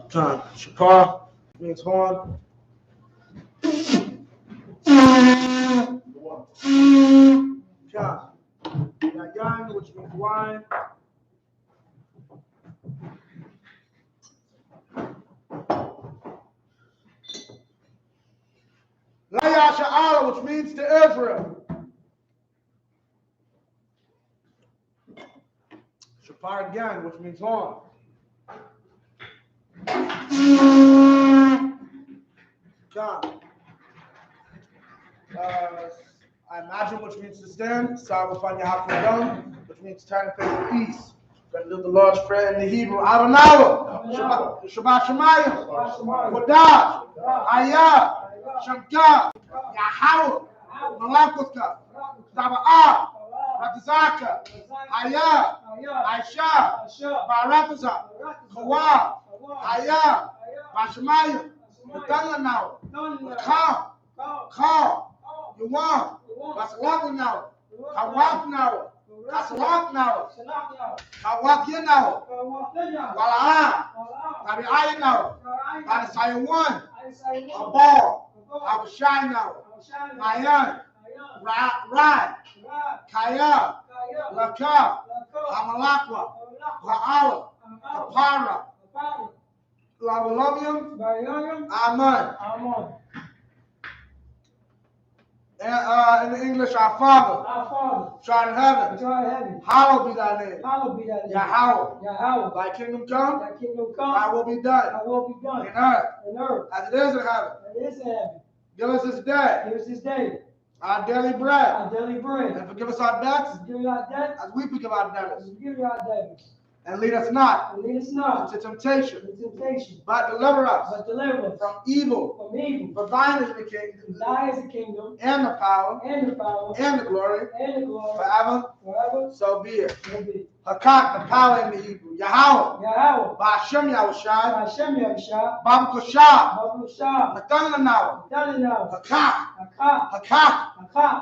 Time. Shapar means horn. Time. Yayan, which means wine. YAHANNA, which means to Israel. Shapar again, which means horn. God. I imagine, which means to stand. Sabbath, which means turn and face the east. Going to do the Lord's Prayer in the Hebrew. Adonai, Shabbat Shemayim, Kodash, I.S.U.P.K, Yahawah, Malakutka, Sabbath, Ratazaka, I.S.U.P.K, Barataza, Kawah, I.S.U.P.K, Bashemayim, Matanganau, Ka, Yuwan, Basalakanawa, Kawaknawa, Kasalaknawa, Kawakyanawa, Walaa, Tabiayanawa, Badasayawan, Abal, Abashaynawa, Mayan, Rai, Kaya, Laka, Amalakwa, Ha'ala, Kapara, Lavalomium, Amen. In English, our Father, which art in heaven, hallowed be thy name. Yahawah, thy kingdom come, thy will be done, in earth, as it is in heaven. Give us this day our daily bread, and forgive us our debts, as we forgive our debtors. And lead us not into temptation, but deliver us from evil. For thine is the kingdom, and the power, and the glory, forever. So be it. Hakak, the power in the Hebrew. Yahawah, Ba'ashem Yahushai, Babukoshah, Matanganau, Hakak,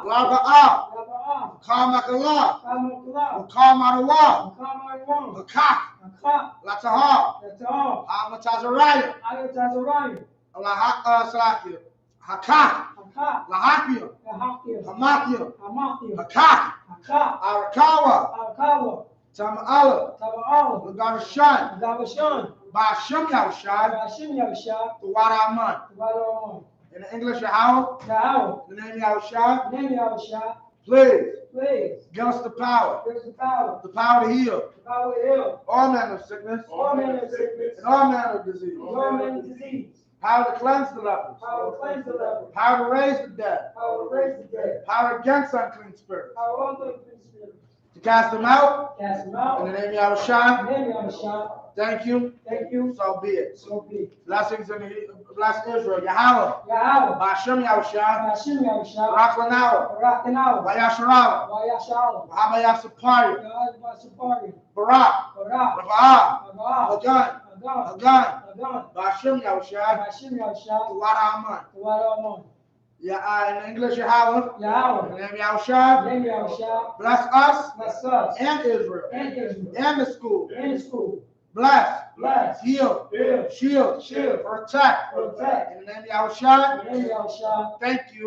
Lava'ah, Kamakalah, Kamarawa, Hakak, Latahar, Amatazariah, Salakia, Hakak, Lahakia, Hamakia, Hakak, Arakawa, Tama'ala, Lagarashan, Ba'ashem Yahushai, the Waraman. In the English, Yahawah, the name Yahushai, please give us the power to heal all manner of sickness, and all manner of disease, power to cleanse the lepers, power to raise the dead, power against unclean spirits, to cast them out, in the name of Yahushua. Thank you. So be it. Blessings in the bless Israel. Yahawah, Ba'ashem Yahushua, Raklanawa, Wayasharala, Wahabayasapari, Barak, Rafa'ah, Hagan, Ba'ashem Yahushua, Waraman. In English, Yahawah, in the name of Yahushua, bless us, and Israel, and the school. Bless, heal, shield, protect. In the name of Yahushua, thank you.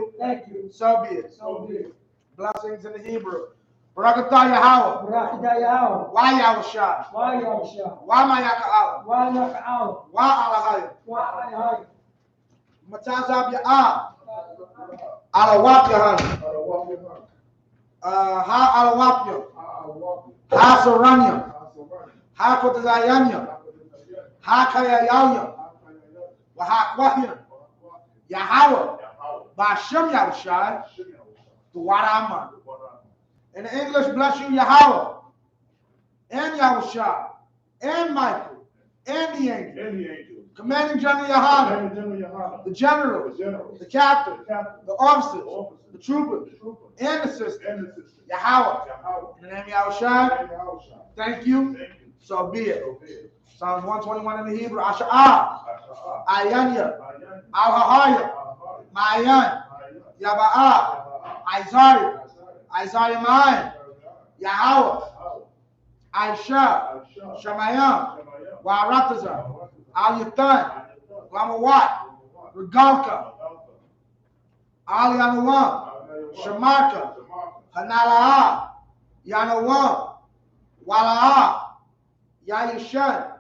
So be it. Blessings in the Hebrew. Barakatah Yahawah. Why Yahushua? Why Mayaka Allah? Why Alahayim? Matazab Ya'ah. Alawap YAHANNA. Ha Alawapya. Ha Saranya. Ha Kotazayanya, Ha Kayayanya, Wahakwahya, Yahawah, Ba'ashem Yahushai, the Waraman. In the English, bless you, Yahawah, and Yahushua, and Michael, and the angel, Commanding General YAHANNA, the generals, the captain, the officers, the troopers, and the sisters, Yahawah, in the name of Yahushua, thank you. So be it. Psalms 121 in the Hebrew. Asha'ah, Ayanya, Al-Hahaya, Mayan, Yaba'ah, Isaiah Mayan, Yahawah, Aisha, Shemayim, Warataza, Al-Yatan, Lamawat, Regalka, Ali-Anawam, Shamarka, Hanalaha, Yanawam, Walaha, Yayishan,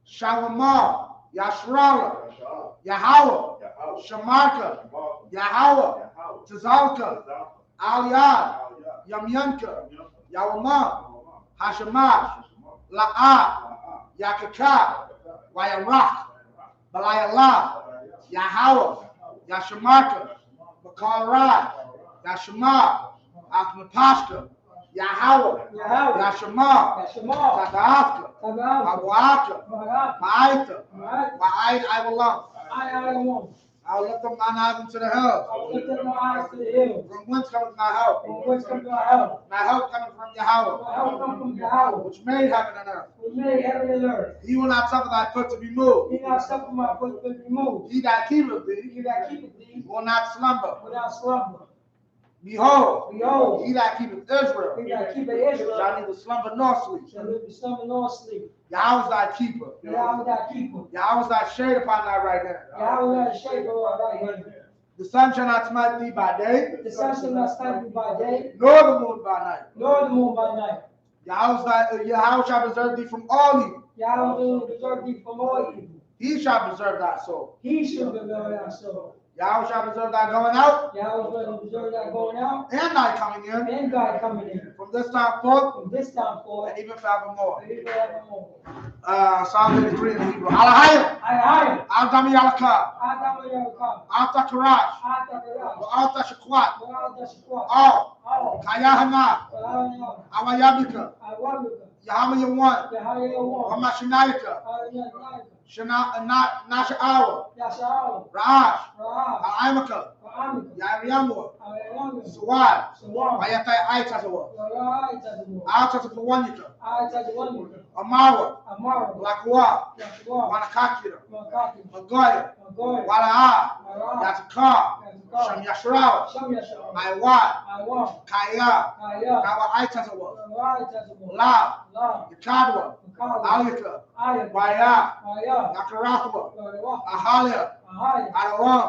Shalamar, Yashrala, Yahweh, Shamarka, Yahweh, Tazalka, Aliyah, Yamyanka, Yawama, Hashamash, La'ah, Yakaka, Wayarak, Balayallah, Yahweh, Yashamarka, Bakalrad, Yashamar, Akmapashka, Yahweh, Yashamar, Tataafka, Abuaka, Ma'aita, Ma'ait I belong. I'll lift up mine eyes into the hills. From whence cometh my help? My help cometh from Yahweh, which made heaven and earth. He will not suffer thy foot to be moved. He that keepeth thee will not slumber. Behold, he that keepeth Israel shall neither slumber nor sleep. Yahweh is thy keeper. Yahweh is thy shade upon thy right hand. The sun shall not smite thee by day, nor the moon by night. Yahweh shall preserve thee from all evil. He shall preserve thy soul. Yahweh shall preserve thy going out, and thy coming in, from this time forth, and even forevermore. Psalm 83 in Hebrew. Alahayim, Al-Dami Yalakah, Al-Takarash, Al-Tashakwat, Al-Yahanna, Awayabika, Yahama Yawan, Amashinayaka, Nasha'awa, Ra'ash, Al-Imaka, Yariamwa, Suwad, Wayatai Aitazawa, Al-Tazapawanyaka, Amawa, Lakwa, Wanakakira, Magoya, Wala'a, Yatakar, Sham Yashrawa, Maiwad, Kaya, Kawa Aitazawa, La, Yakadwa, Alika, Waya, Nakarathwa, Ahalia, Adawam,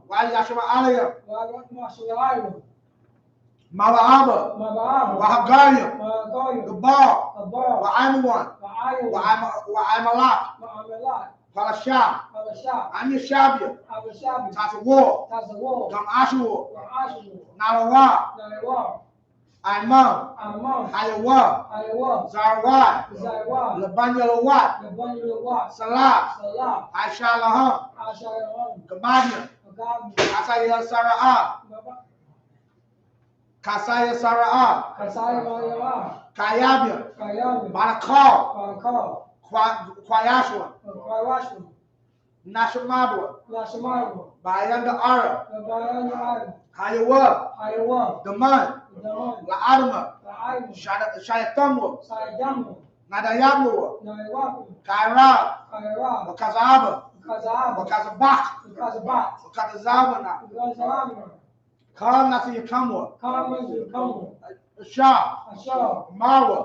Wali Yashima Alia, Mawa'aba, Wahagalia, Gabar, Wa'aimawan, Wa'aimalak, Palashah, Anyashabia, Tasawar, Gamashawar, Nalawa, Imam, Hayawa, Zarwad, Labanyalawat, Salah, I.S.U.P.K, Gamadia, Kasaya Sara'ah, Kayabia, Barakal, Kwayashwa, Nashamadwa, Bayanga Ara, Hayawa, Daman, La'adama, Shayatamwa, Nadayamwa, Kaira, Wakazaba, Wakazabak, Wakazabana, Kal Nasi Yakamwa, Shah, Marwa,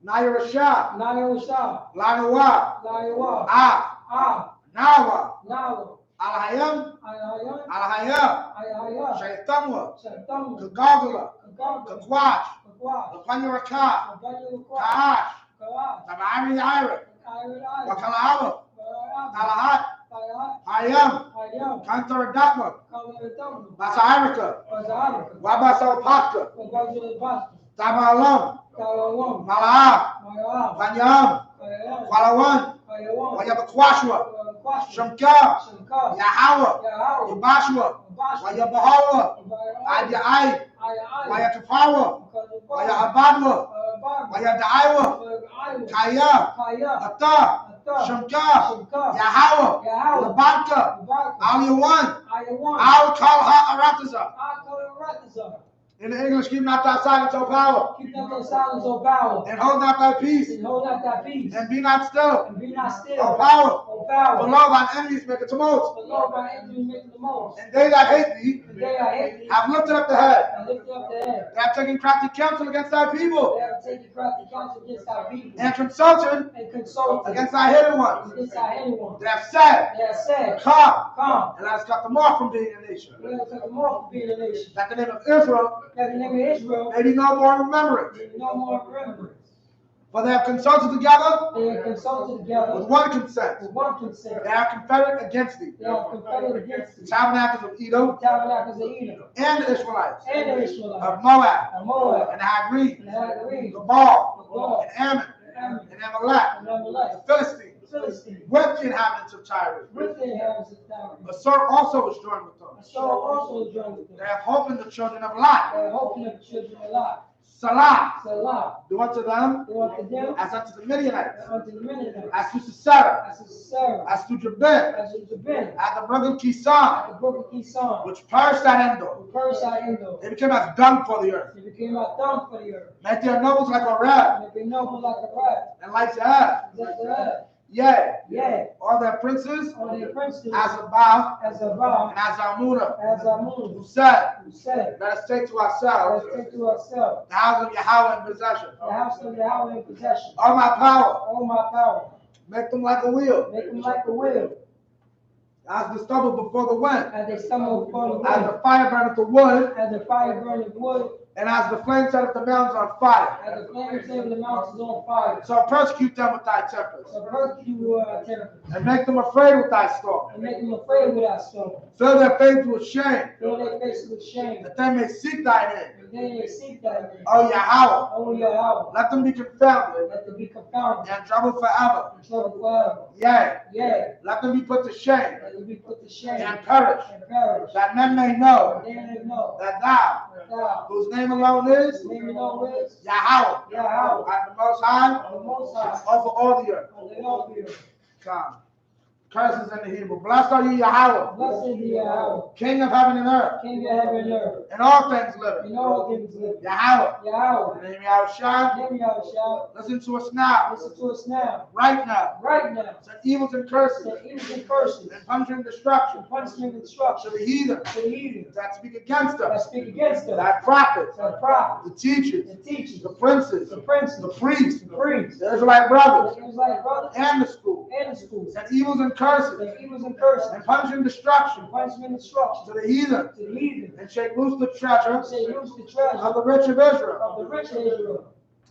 Naira Shah, Lanawa, Nawa, Alhayam, Shaitamwa, Kagagala, Kakwach, Lapanyaraka, Kaash, Tabari Ira, Wakalawa, Talahat, Hayam, Kantar Datma, Basairika, Wabasapaka, Tabalam, Malaa, Panyam, Kwalawan, Wayabakwashwa, Shamka, Yahawa, Yabashwa, Wayabahawa, Adiai, Wayatapawa, Wayabadwa, Wayadaiwa, Kaya, Ata, Shamka, Yahawa, Labanka, Aliyawan, Al Kalha Arataza. In the English, keep not thy silence, O power. Keep not thy silence, O power. And hold not thy peace. And hold not thy peace. And be not still. And be not still. O power. O power. For lo, thine enemies make a tumult. For lo, thine enemies make the most. And they that hate thee And they that hate thee have lifted up the head. have lifted up the head. They have taken crafty counsel against thy people. They have taken crafty counsel against thy people. And consulted against thy hidden ones. Against thy hidden ones. They have said, They have said, Come, and let us cut them off from being a nation. Let us cut them off from being a nation. That the name of Israel That the name of Israel may be no more in remembrance. may be no more remembrance. For they have consulted together They have consulted together with one consent. with one consent. They are confederate against thee. They are confederate against The thee. tabernacles of Edom Tabernacles of Edom and the Israelites and the Israelites of Moab and Moab and the Hagrees, and the Hagarenes, the Baal, Gaul, and Ammon, Ammon, and Amalek, and Amalek, the Philistines, the Philistines, with the inhabitants of Tyre. with the inhabitants of Tyre. Assur also was joined with them. And so also joined with They them. have hope in the children of Lot. They are hoping that the children are alive. Salah, Salah, do unto them do unto them as unto the Midianites, and unto the Midianites, as to Sisera, as to Sarah, as to Jabin, as to Jabin, as the brook of at Kison, the brook of Kison, which perished at Endor. who perished at Endor. They became as dung for the earth. They became a thumb for the earth. Make their nobles like a red, And they be noble like a rat. and like Zahab. That the earth. Yea, Yea, all their princes, all their princes, as Abba as a vow, and as Almunah, as a moon, who said, who said, let us take to let us ourselves take to ourselves the house of Yahweh in possession. the house of Yahweh in possession. All my power, All my power, make them like a wheel, make them like a wheel, as the stubble before the wind, as they stumble upon the as wind, the fire burneth the wood, as the fire burneth wood, and as the flame setteth the mountains on fire. as the flames of the mountains on fire. So persecute them with thy tempest, So persecute tempest, and make them afraid with thy storm. and make them afraid with thy storm. Fill their faith with shame, Fill their faces with shame, that they may seek thy name. and they may seek thy name. O Yahweh, O Yahweh, let them be confounded let them be confounded and troubled forever. and troubled forever. Yea, Yea, let them be put to shame let them be put to shame and perish, and perish. that men may know And they may know that thou, that thou, whose name alone is whose name alone is Yahweh, Yahweh, art the most high the Most High, over all the earth. on the earth here. Come. Curses in the Hebrew. Blessed are you, Yahweh, Blessed be Yahweh, King of heaven and earth, King of heaven and earth, and all things living. and all things living. Yahweh, Yahweh, the name Yahushua. name Yahushua, Listen to us now, listen to us now, right now. right now. Send evils and curses, That evils and curses, and punishment and destruction and punishment and to destruction the heathen to the heathen that speak against that us, speak against us, thy prophets, the prophets, the teachers, the teachers, the princes, the princes, the priests, the priests, the Israelite brothers, the Israelite brothers, and the school. and the schools. Send evils and curses, The evils and curses, and punishment and destruction and punishment and destruction to the heathen, to the heathen. and shake loose the treasure Say, use the treasure of the rich of Israel. of the rich of Israel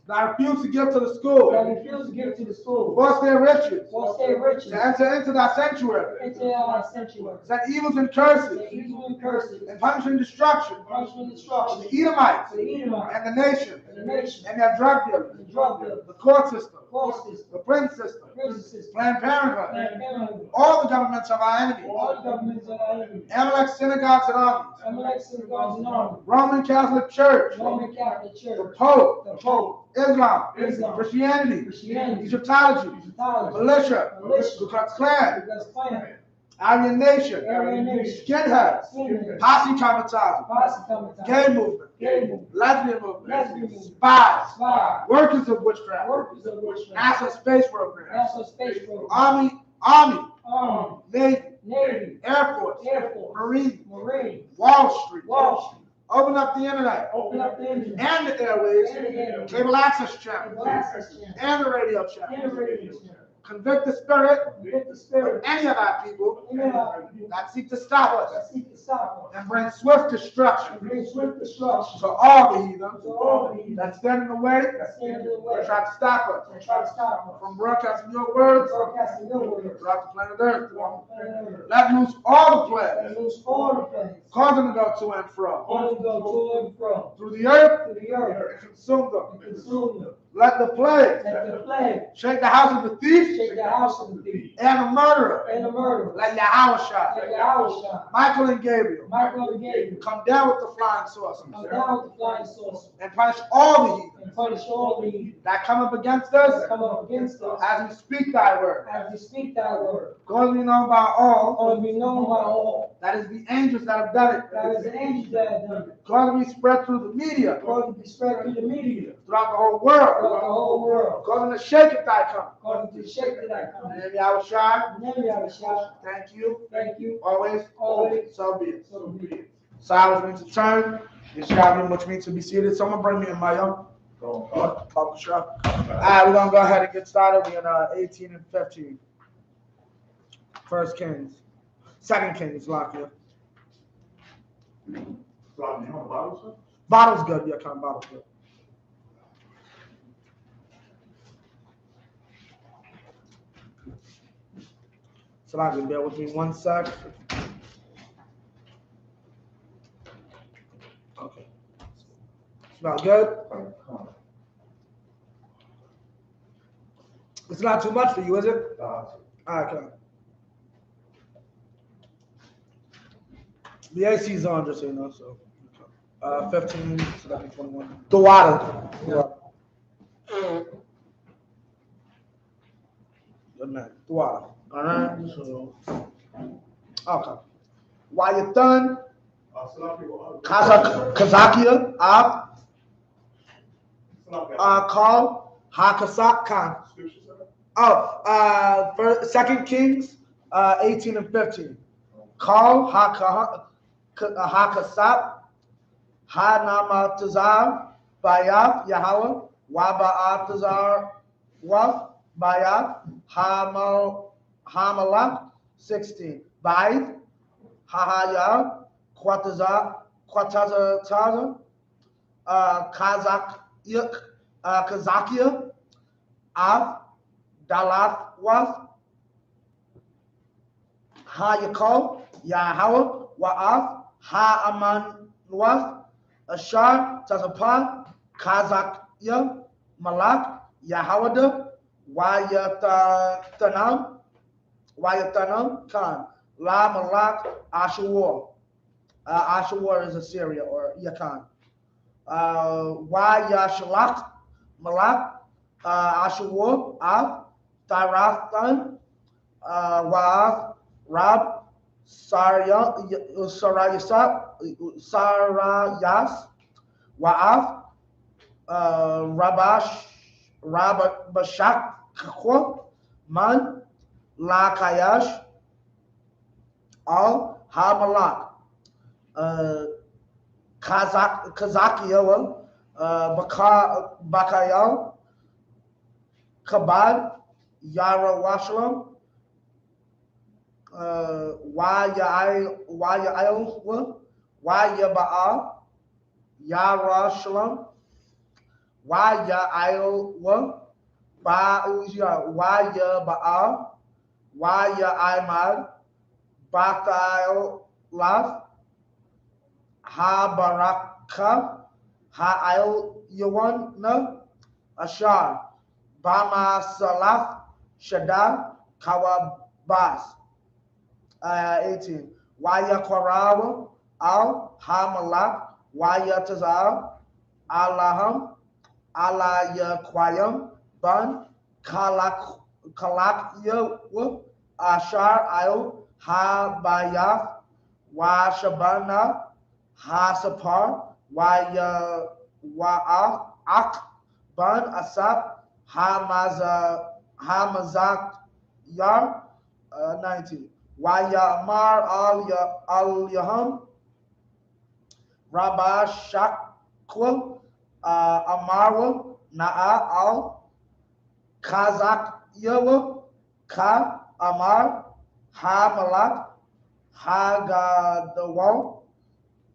That refuse to give to the that school, refuse to give to the school. force their riches, Once they riches to enter into thy sanctuary. into our sanctuary. Send evils and curses, The evil and curses, and punishment and destruction punishment and to destruction the Edomites, to the Edomites, and the nation, and the nation, and their drug dealers, the drug dealers, the court system, the court system, the prison system, the prison system, Planned Parenthood, Planned Parenthood, all the governments of our enemies, all the governments of our enemies, Amalek synagogues and armies, Amalek synagogues and armies, Roman Catholic Church, Roman Catholic the Church, Pope, the Pope, Islam, Islam, Christianity, Christianity, Egyptology, Egyptology, militia, militia, Ku Klux Klan, because Klan, Aryan Nation, Aryan Nation, skinheads, Skinheads, posse comitatus, Posse Comitatus, gay movement, Gay Movement, lesbian movement, Lesbian movement, spies, Spy, workers of witchcraft, Workers of Witchcraft, NASA space program, National Space Program, Army, Army, Navy, Navy, Air Force, Air Force, Marine, Marine, Wall Street. Wall Street, Open up the internet open up the internet, and the airways, and the airways, cable access channels, cable access channel, and the radio and channel. the radio channel. Convict the spirit Convict the of spirit any of our people of any of our people that seek to stop that us seek to stop us, and bring swift destruction and bring swift destruction to all the heathen to all the heathen that stand in the way that stand in the way or try to stop us and try to stop us from broadcasting your words broadcasting your words throughout the planet Earth. throughout the planet Earth. Let loose all the plagues, And lose all the plagues, cause them to go to and fro all them go to and fro, through the earth to the earth, and consume them. and consume them. Let the plague Let the plague shake the house of the thief shake the house of the thief, and a murderer. Like Yahushua. Michael and Gabriel. Come down with the flying saucers. And punish all the heathen. That come up against us. As we speak thy word. God be known by all. That is the angels that have done it. God be spread through the media. Throughout the whole world. God to shake it thy come. In the name of Yahushua. Thank you. Always. So be it. So I was going to turn. Yeshua, which means to be seated. Someone bring me a mic. Alright, we're going to go ahead and get started. We're in 18 and 15. First Kings. Second Kings, lock here. Bottle's good. Yeah, come bottle's good. So I can bear with me 1 sec. Okay. Smell good? It's not too much for you, is it? Okay. The AC's on, just so you know. So, 15, so that'll be 21. The water. Yeah. Good man. The water. All right. So, okay. While you're done, Kazakia, call Hakasak Khan. Oh, 2 Kings 18 and 15. Call Hakasap Hanamatazar Bayaf Yahweh Wabaatazar Waf Bayaf Hamalak 16. Baith Hahaya Quataza Kazakia Af Dalath Waf Ha Yakov Yahweh Wa'af Ha-Aman Nuath Ashar Tazapah Kazakya Malak Yahawada Wayatanam Khan La Malak Ashur. Ashur is Assyria or Yakan. Wayashalak Malak Ashur Av Tarathan Wa'af Rab Sarayas Wa'af Rabashak Man Lakayash Al Hamalak Kazakia Bakayal Kabad Yara Washalam Waya Baal Yara Shalom Waya Iowa Waya Baal Waya Imad Batail Lav Ha Baraka Ha Il Yawana Ashar Bama Salaf Shaddad Kawabas 18. Waya Kwarawa Al Hamalak Waya Tazar Allaham Alaya Kwayam Ban Kalak Yawa Ashar Il Ha Bayaf Wa Shabana Ha Sapar Wa'af Ak Ban Asap Hamazak Yar 19. Wayamar al Yaham Rabashakwa Amarwa Na'a al Kazak Yawa Ka Amar Ha Malak Hagadawa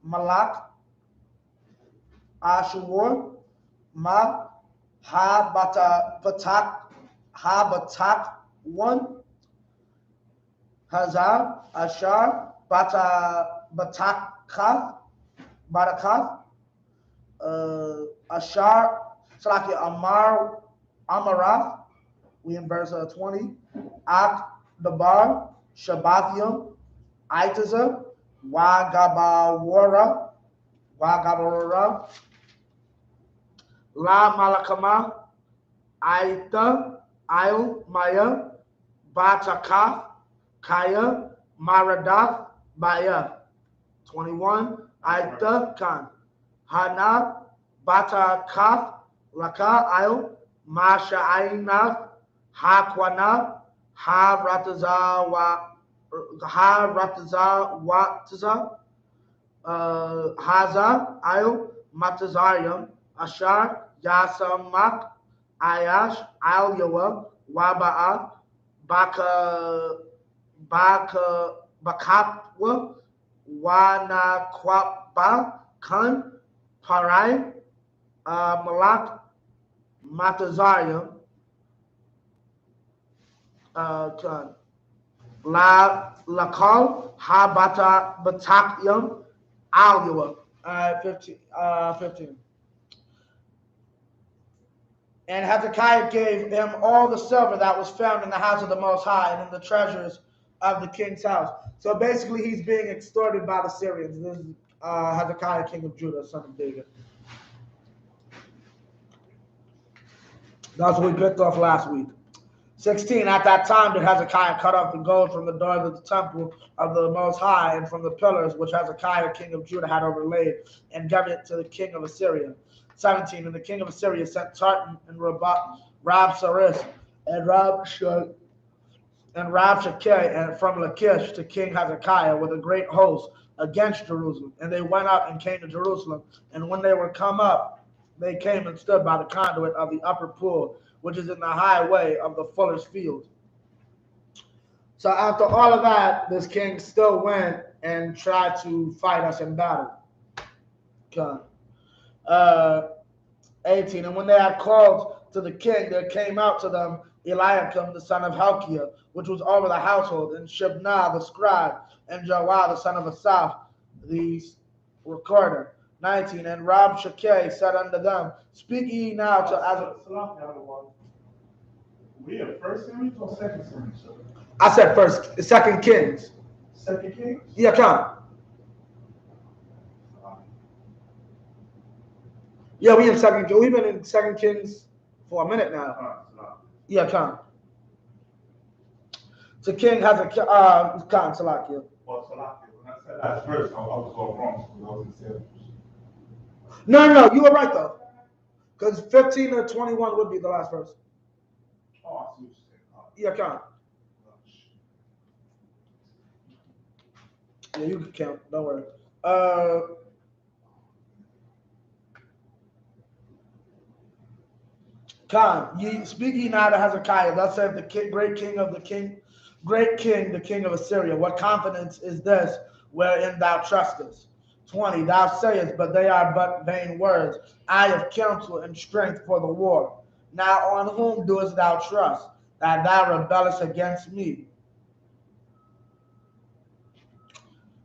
Malak Ashur Ma Ha Batak 1 Hazar Ashar Batakath Ashar Salaki Amarath, we in verse 20. Ak Dabar, Shabbathium, Itaza, Wagabawara, La Malakama, Aita, Il, Maya, Batakath, Kaya, Maradath, Baya. 21, Aita, Khan. Hana, Batakath, Laka, Il, Masha Ainath, Hakwana, Wataza, Haza, Il, Matazarium, Ashar, Yasamak, Ayash, Al Yawa, Waba'a, Bakatwa, Wanakwapa, Kun, Parai, Malak, Matazarium, Kun. Lakal, Habata, Batakyum, Al 15. And Hezekiah gave him all the silver that was found in the house of the Most High and in the treasures of the king's house. So basically, he's being extorted by the Syrians. This is Hezekiah, king of Judah, son of David. That's what we picked off last week. 16, at that time did Hezekiah cut off the gold from the doors of the temple of the Most High and from the pillars which Hezekiah, king of Judah, had overlaid, and gave it to the king of Assyria. 17, and the king of Assyria sent Tartan and Rabsaris and Rabshakeh and from Lachish to King Hezekiah with a great host against Jerusalem. And they went up and came to Jerusalem. And when they were come up, they came and stood by the conduit of the upper pool, which is in the highway of the fuller's field. So after all of that, this king still went and tried to fight us in battle. Okay. 18, and when they had called to the king, there came out to them Eliakim, the son of Hilkiah, which was over the household, and Shebna, the scribe, and Joah, the son of Asaph, the recorder. 19, and Rabshakeh said unto them, speak ye now to We have first series or second series? I said first, second Kings. Second Kings? Yeah, come. Yeah, we in second. We've been in Second Kings for a minute now. Yeah, come. So King has a come Salakia. Well, Salakia. When I said that first, I was going wrong. I was in seven. No, you were right though, because 15 or 21 would be the last verse. Oh, I see what Yeah, you're saying. come. Yeah, you can count. Don't worry. Come, speak ye now to Hezekiah. Thus saith the great king, the king of Assyria. What confidence is this wherein thou trustest? 20, thou sayest, but they are but vain words. I have counsel and strength for the war. Now on whom doest thou trust, that thou rebellest against me?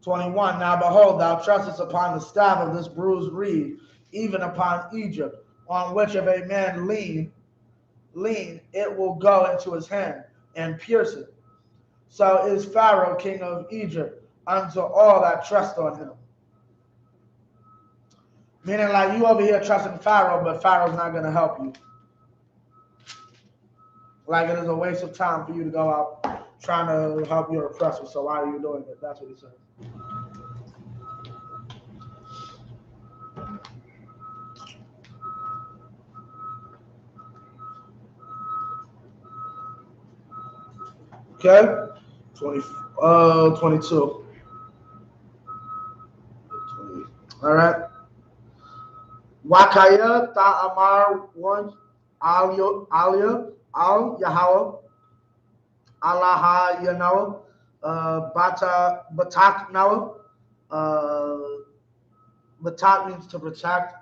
21, now behold, thou trustest upon the staff of this bruised reed, even upon Egypt, on which if a man lean, it will go into his hand and pierce it. So is Pharaoh, king of Egypt, unto all that trust on him. Meaning like you over here trusting Pharaoh, but Pharaoh's not going to help you. Like it is a waste of time for you to go out trying to help your oppressor. So why are you doing it? That's what he says. Okay, 22. All right. Wakaya ta'amar one Alia al Yahweh Alaha Yanawa Batak Nawa. Batak means to protect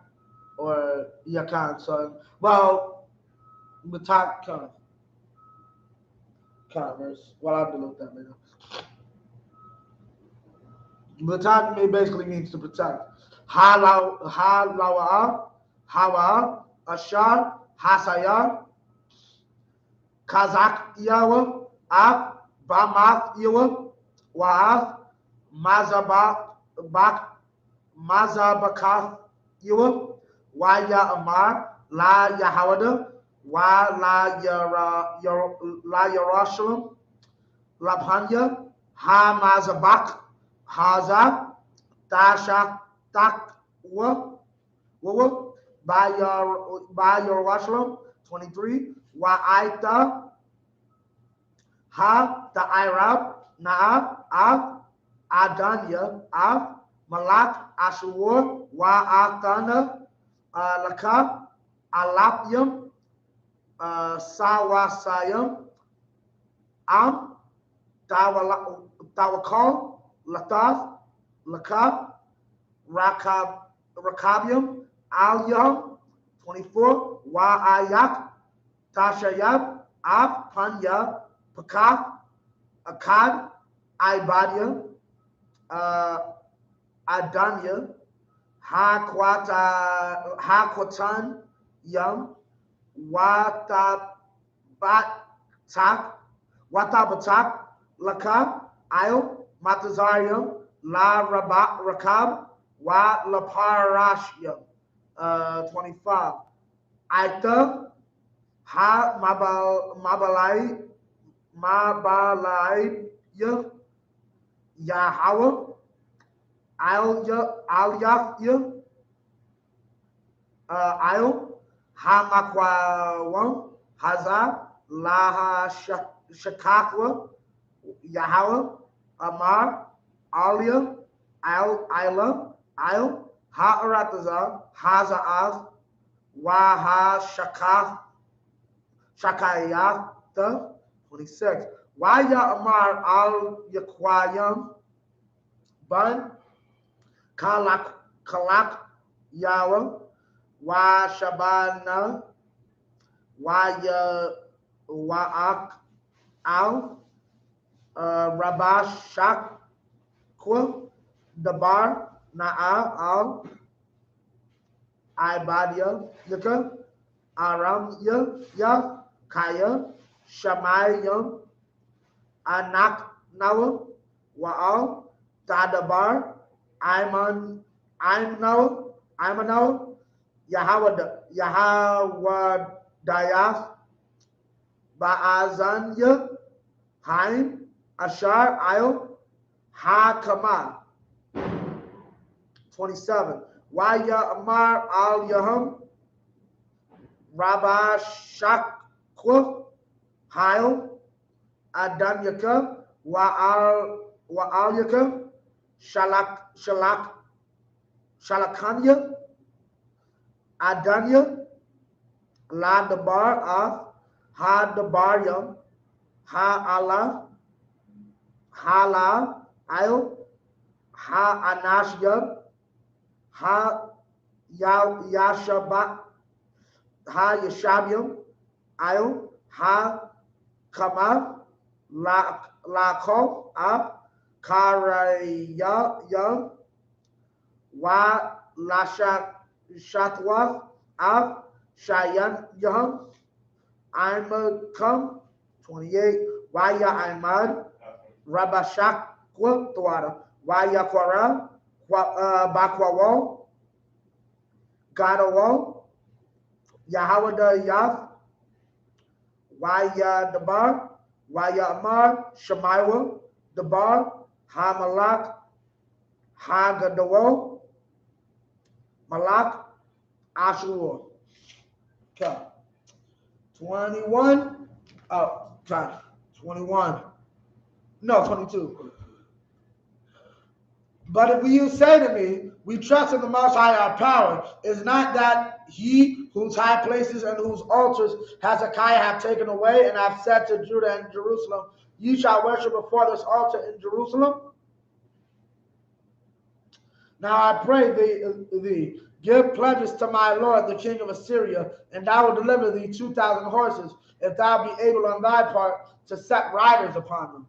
or Yakan. So well Batak Converse. Well, I'll delete that later. Batak basically means to protect. Hawa, Ashar, Hasaya, Kazak Yawa, Ab, Bamath Ewa, Waath, Mazabakath Ewa, Waya Amar, La Yahawada, Wa La Yerushalayim, Labhanya, Ha Mazabak, Haza, Tasha Takwa, by Yerushalayim, 23, Wa'aita, Ha, the Arab, Na'ab, Av, Adanya, Av, Malak, Ashur, Wa'atana, Lakab, Alapyam, Sawasayam, Am, Tawakal, Latath, Lakab, Rakabium, Al-Yam, 24, Wa'ayak, Tashayab, Av, Panya, Pakaf, Akkad, Ibadia, Adanya, Hakwatan, Yam, Watabatak, Lakab, Io, Matazarium, La Rakab, Wa La Parashya, 25. Aita, Ha Mabalai, Yahweh, Al-Yah, Al, Hamakwawam, Hazar, Laha Shakakwa, Yahweh, Amar, Alia, Isla, Ha'aratazar, Haza'az, Waha Shakayata, 26. Waya Amar Al-Yakwayam, Ban, Kalak, Yahweh, Wa Shabana, Wa'ak, Al, Rabashak, Dabar, Na'a, Al, Ibadia, Yaka, Aram, Ya, Kaya, Shamayam, Anak, Nawa, Wa'al, Tadabar, Imanaw, Yahawadayath, Ba'azanya, Haim, Ashar, Io, Ha-Kamah, 27. Waya Amar Al-Yaham, Rabashakwa, Hail, Adanyaka, Wa'alyaka, Shalakanya, Adanya, La Dabar of, Ha Dabaryam, Ha Allah, Hala, Il, Ha Anashyam, Ha Yashabat, Ha Yashabyam, Il, Ha Kama, Lakov, Ab, Karayam, Wa Lashatwa, Ab, Shayan Yam, Imakam, 28, Waya Imad, Rabashak, Kwara, Waya Kwara, Bakwawal, Gadawal, Yahawada Yath, Waya Dabar, Waya Amar, Shemaiwa, Dabar, Hamalak, Hagadawal, Malak, Ashur. Okay. 21. Oh, God. 21. No, 22. But if you say to me, we trust in the Most High our power, is not that he whose high places and whose altars Hezekiah have taken away, and have said to Judah and Jerusalem, you shall worship before this altar in Jerusalem? Now I pray thee, give pledges to my lord, the king of Assyria, and I will deliver thee 2,000 horses, if thou be able on thy part to set riders upon them.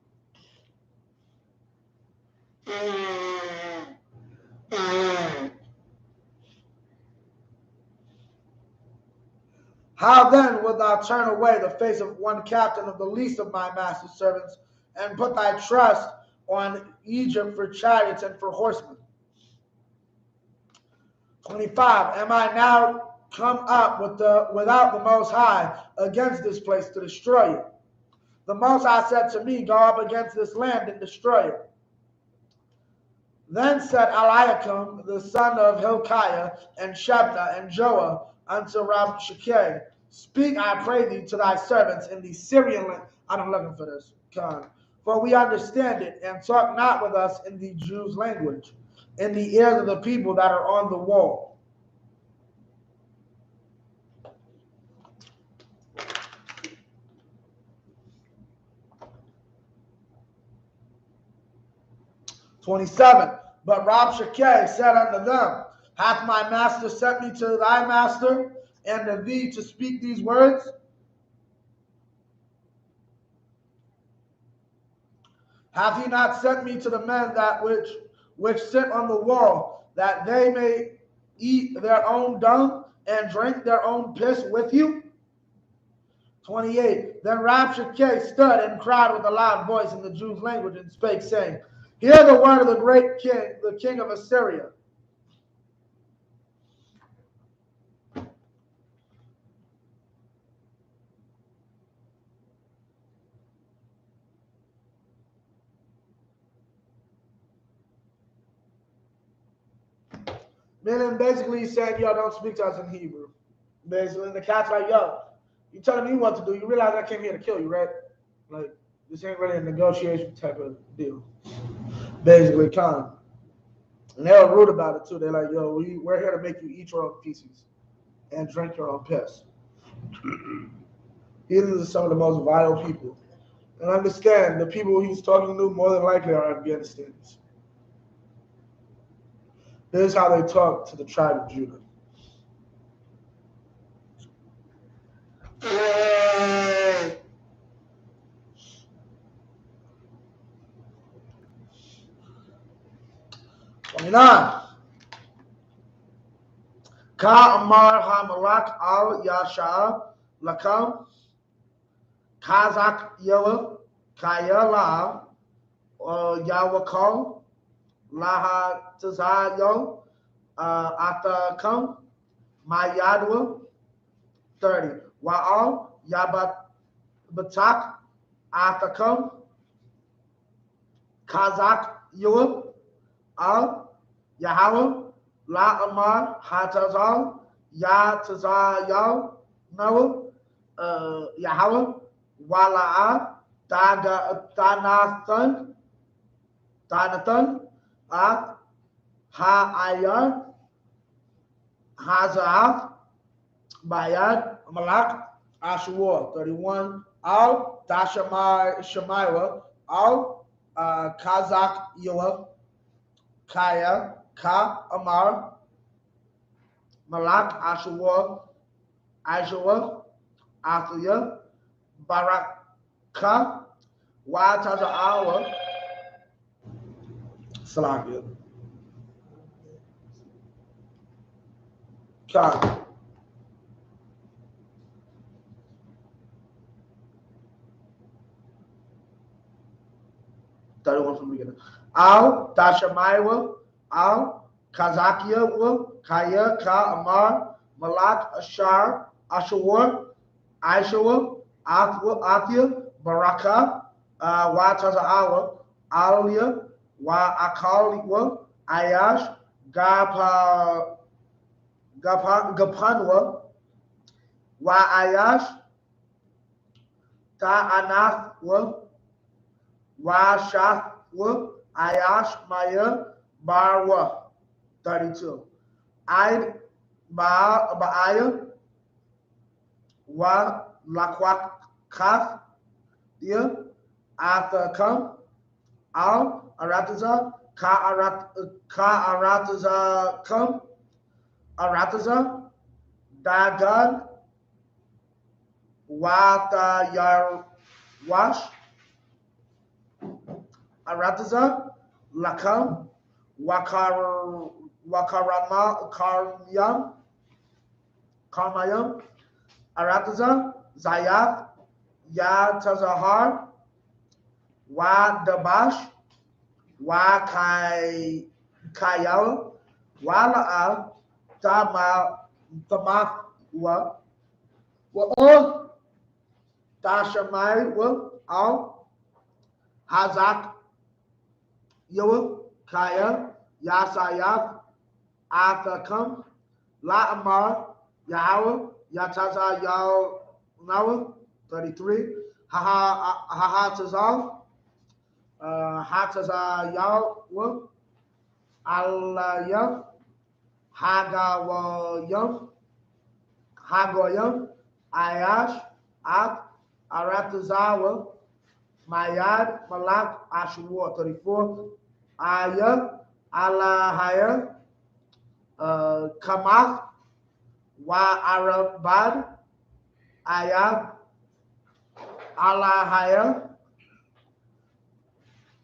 How then wilt thou turn away the face of one captain of the least of my master's servants, and put thy trust on Egypt for chariots and for horsemen. 25. Am I now come up without the Most High against this place to destroy it? The Most High said to me, go up against this land and destroy it. Then said Eliakim, the son of Hilkiah, and Shebna, and Joah, unto Rabshakeh, speak, I pray thee, to thy servants in the Syrian land. I'm looking for this. For we understand it, and talk not with us in the Jews' language, in the ears of the people that are on the wall. "27. But Rabshakeh said unto them, hath my master sent me to thy master and to thee to speak these words? Hath he not sent me to the men that which sit on the wall, that they may eat their own dung and drink their own piss with you?" 28. Then Rabshakeh stood and cried with a loud voice in the Jews' language and spake, saying, hear the word of the great king, the king of Assyria. Meaning basically he's saying, yo, don't speak to us in Hebrew. Basically, and the cat's like, yo, you telling me what to do. You realize I came here to kill you, right? Like, this ain't really a negotiation type of deal. Basically, come. And they were rude about it too. They're like, yo, we're here to make you eat your own feces and drink your own piss. These are some of the most vile people. And understand, the people he's talking to more than likely are Afghanistans. This is how they talk to the tribe of Judah. Ka Amar HaMalak al Yasha Lakam Kazak Yella Kayala Yawakal Laha Tazayo Atakam Mayadwa 30. Wa'al Yabat Batak Atakam Kazak Yua Al Yahweh La Amar Hatazal Ya Tazayal Noah Yahweh Wala'a Tanathan At Ha'ayar Hazaath Bayad Malak Ashur 31 Al Shemaiwa Al Kazak Yoav Kaya Ka Amar Malak Ashur Athia Baraka Watazaawa Salakia Ka 31 from the beginning. Al Tashamaiwa, Al Kazakia, Kaya, Ka Amar, Malak, Ashur, Aishua, Athia, Baraka, Watazaawa, Alia, Wa Akaliwa, Ayash, Gapanwa, Wa Ayash, Ta'anathwa, Washahwa, Ayash, Maya, Barwa 32. Aid Ba'aya, Wa Lakwakath, Athakam, Al Arataza, Ka Arataza Kam, Arataza, Dagan, Watayarwash, Arataza, Lakam, Karmayam, Arataza, Zayath, Yatazahar, Y Dabash, Y Kayal, Y Laal, Tamathwa, Wa Tashamai, Al, Hazak, Yawa, Kaya, Yasayaf, Athakam, La'amar, Yahweh, Yataza Nawa, 33, Hahatazal, Hataza Yahweh, Alayam, Hagawayam, Hagoyam, Ayash, Ak, Aratazawa, Mayad, Malak, Ashur, 34, Aya, Alahaya, Kamath, Wa Arabad, Ayab, Alahaya,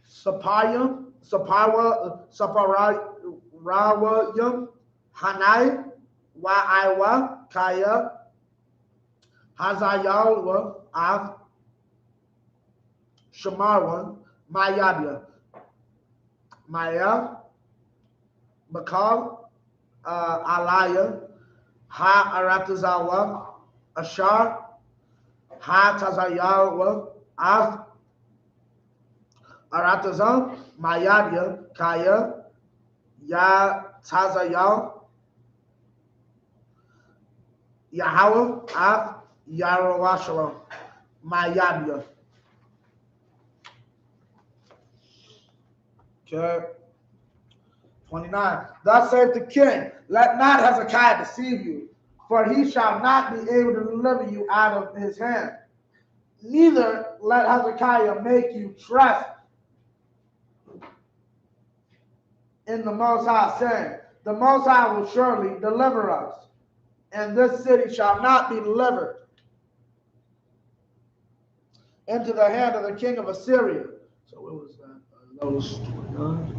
Sapayam, Saparawayam, Hanai, Wa Iwa, Kaya, Hazayalwa, Av, Shamarwan, Mayabya, Maya, Bakal, Alaya, Ha Aratazawa, Ashar, Ha Tazayalwa, Av, Aratazam, Mayabya, Kaya, Ya Tazayal, Yahweh, Av, Yarawashalam, Mayabya. Okay. 29. Thus saith the king, let not Hezekiah deceive you, for he shall not be able to deliver you out of his hand. Neither let Hezekiah make you trust in the Most High, saying, the Most High will surely deliver us, and this city shall not be delivered into the hand of the king of Assyria. So what was that? That was 29.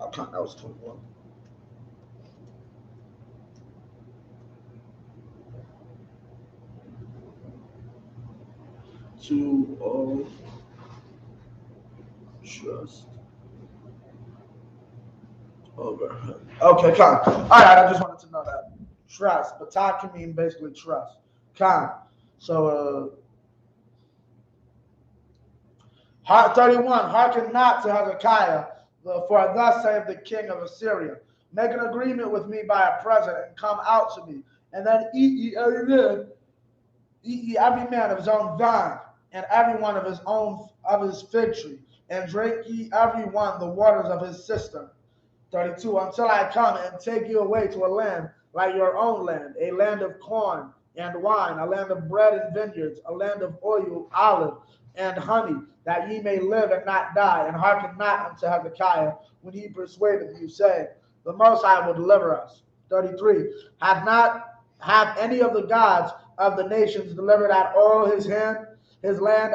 Okay, that was 21. To all trust over him. Okay, come. All right, I just wanted to know that. Trust. Batah can mean basically trust. Come. So, 31. Hearken not to Hezekiah, for thus saith the king of Assyria. Make an agreement with me by a present and come out to me. And then eat ye every man of his own vine, and every one of his fig tree, and drink ye every one the waters of his cistern. 32, until I come and take you away to a land like your own land, a land of corn and wine, a land of bread and vineyards, a land of oil, olive, and honey, that ye may live and not die, and hearken not unto Hezekiah when he persuadeth you, saying, the Most High will deliver us. 33, have any of the gods of the nations delivered out all his land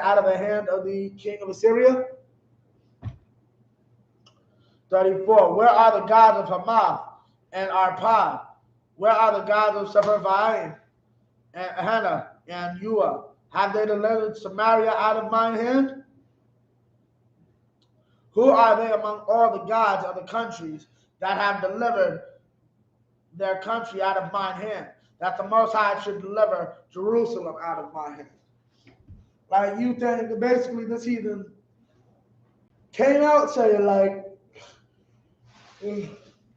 out of the hand of the king of Assyria? 34. Where are the gods of Hamath and Arpad? Where are the gods of Sepharvaim and Hannah and Yua? Have they delivered Samaria out of mine hand? Who are they among all the gods of the countries that have delivered their country out of mine hand, that the Most High should deliver Jerusalem out of my hand? Like, you think basically this heathen came out saying, like,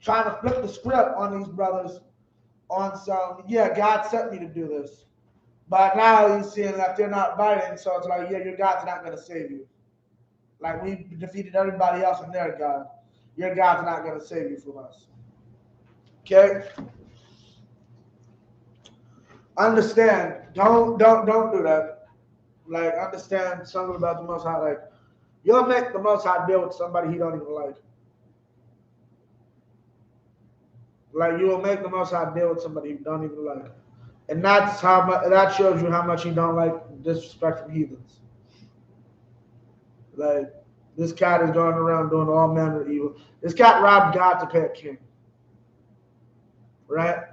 trying to flip the script on these brothers on some, yeah, God sent me to do this. But now he's seeing that they're not biting, so it's like, yeah, your God's not going to save you. Like, we defeated everybody else and their God. Your God's not going to save you from us. Okay? Understand. Don't do that. Like, understand something about the Most High. Like, you'll make the Most High deal with somebody he don't even like. Like, you will make the Most High deal with somebody you don't even like. And that's how much, that shows you how much you don't like disrespectful heathens. Like, this cat is going around doing all manner of evil. This cat robbed God to pay a king. Right?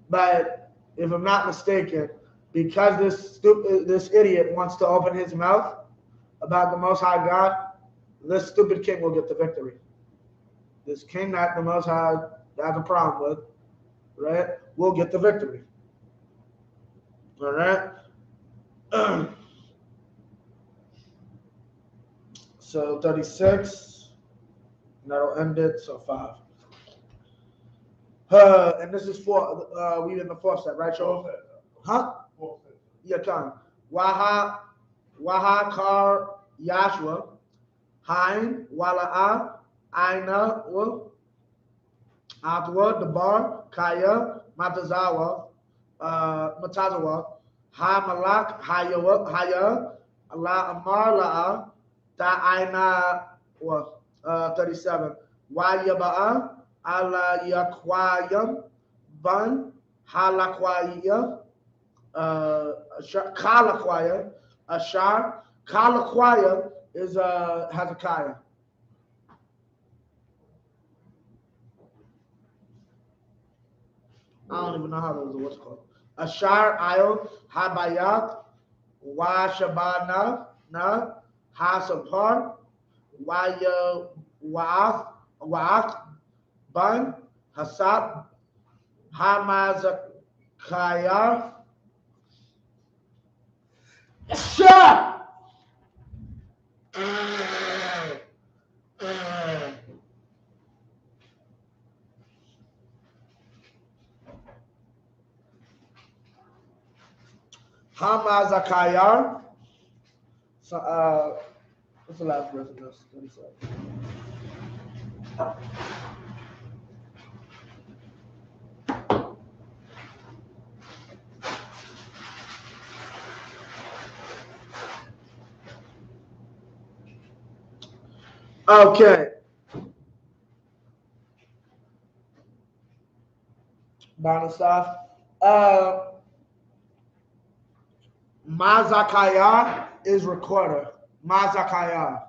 But if I'm not mistaken, because this idiot wants to open his mouth about the Most High God, this stupid king will get the victory. This king that the Most High has a problem with, right, will get the victory. All right? So 36, and that'll end it, so 5. And this is 4, we in the 4th set, right, Joel? Huh? Yeah, come. Wahakar Yashua, Hain, Wala'a, Aina, Atwa, Dabar, Kaya, Matazawa, Ha Malak, Haya, Allah Amar La'a, Ta'aina, 37. Wayaba'a, Ala Yakwayam, Ban, Halakwaya, Kalakwaya, Ashar. Kalakwaya is Hezekiah. I don't even know how those are what's called. Ashar, Ayo, Habayat, Washabana, Na, Hasabhar, Waya, Wa'ak, Ban, Hasab, Hamazakayar. Ashar! Hamazakayar. So, what's the last verse of this? 37. Okay. Banasaf. Mazakayar is recorder. Mazakayar.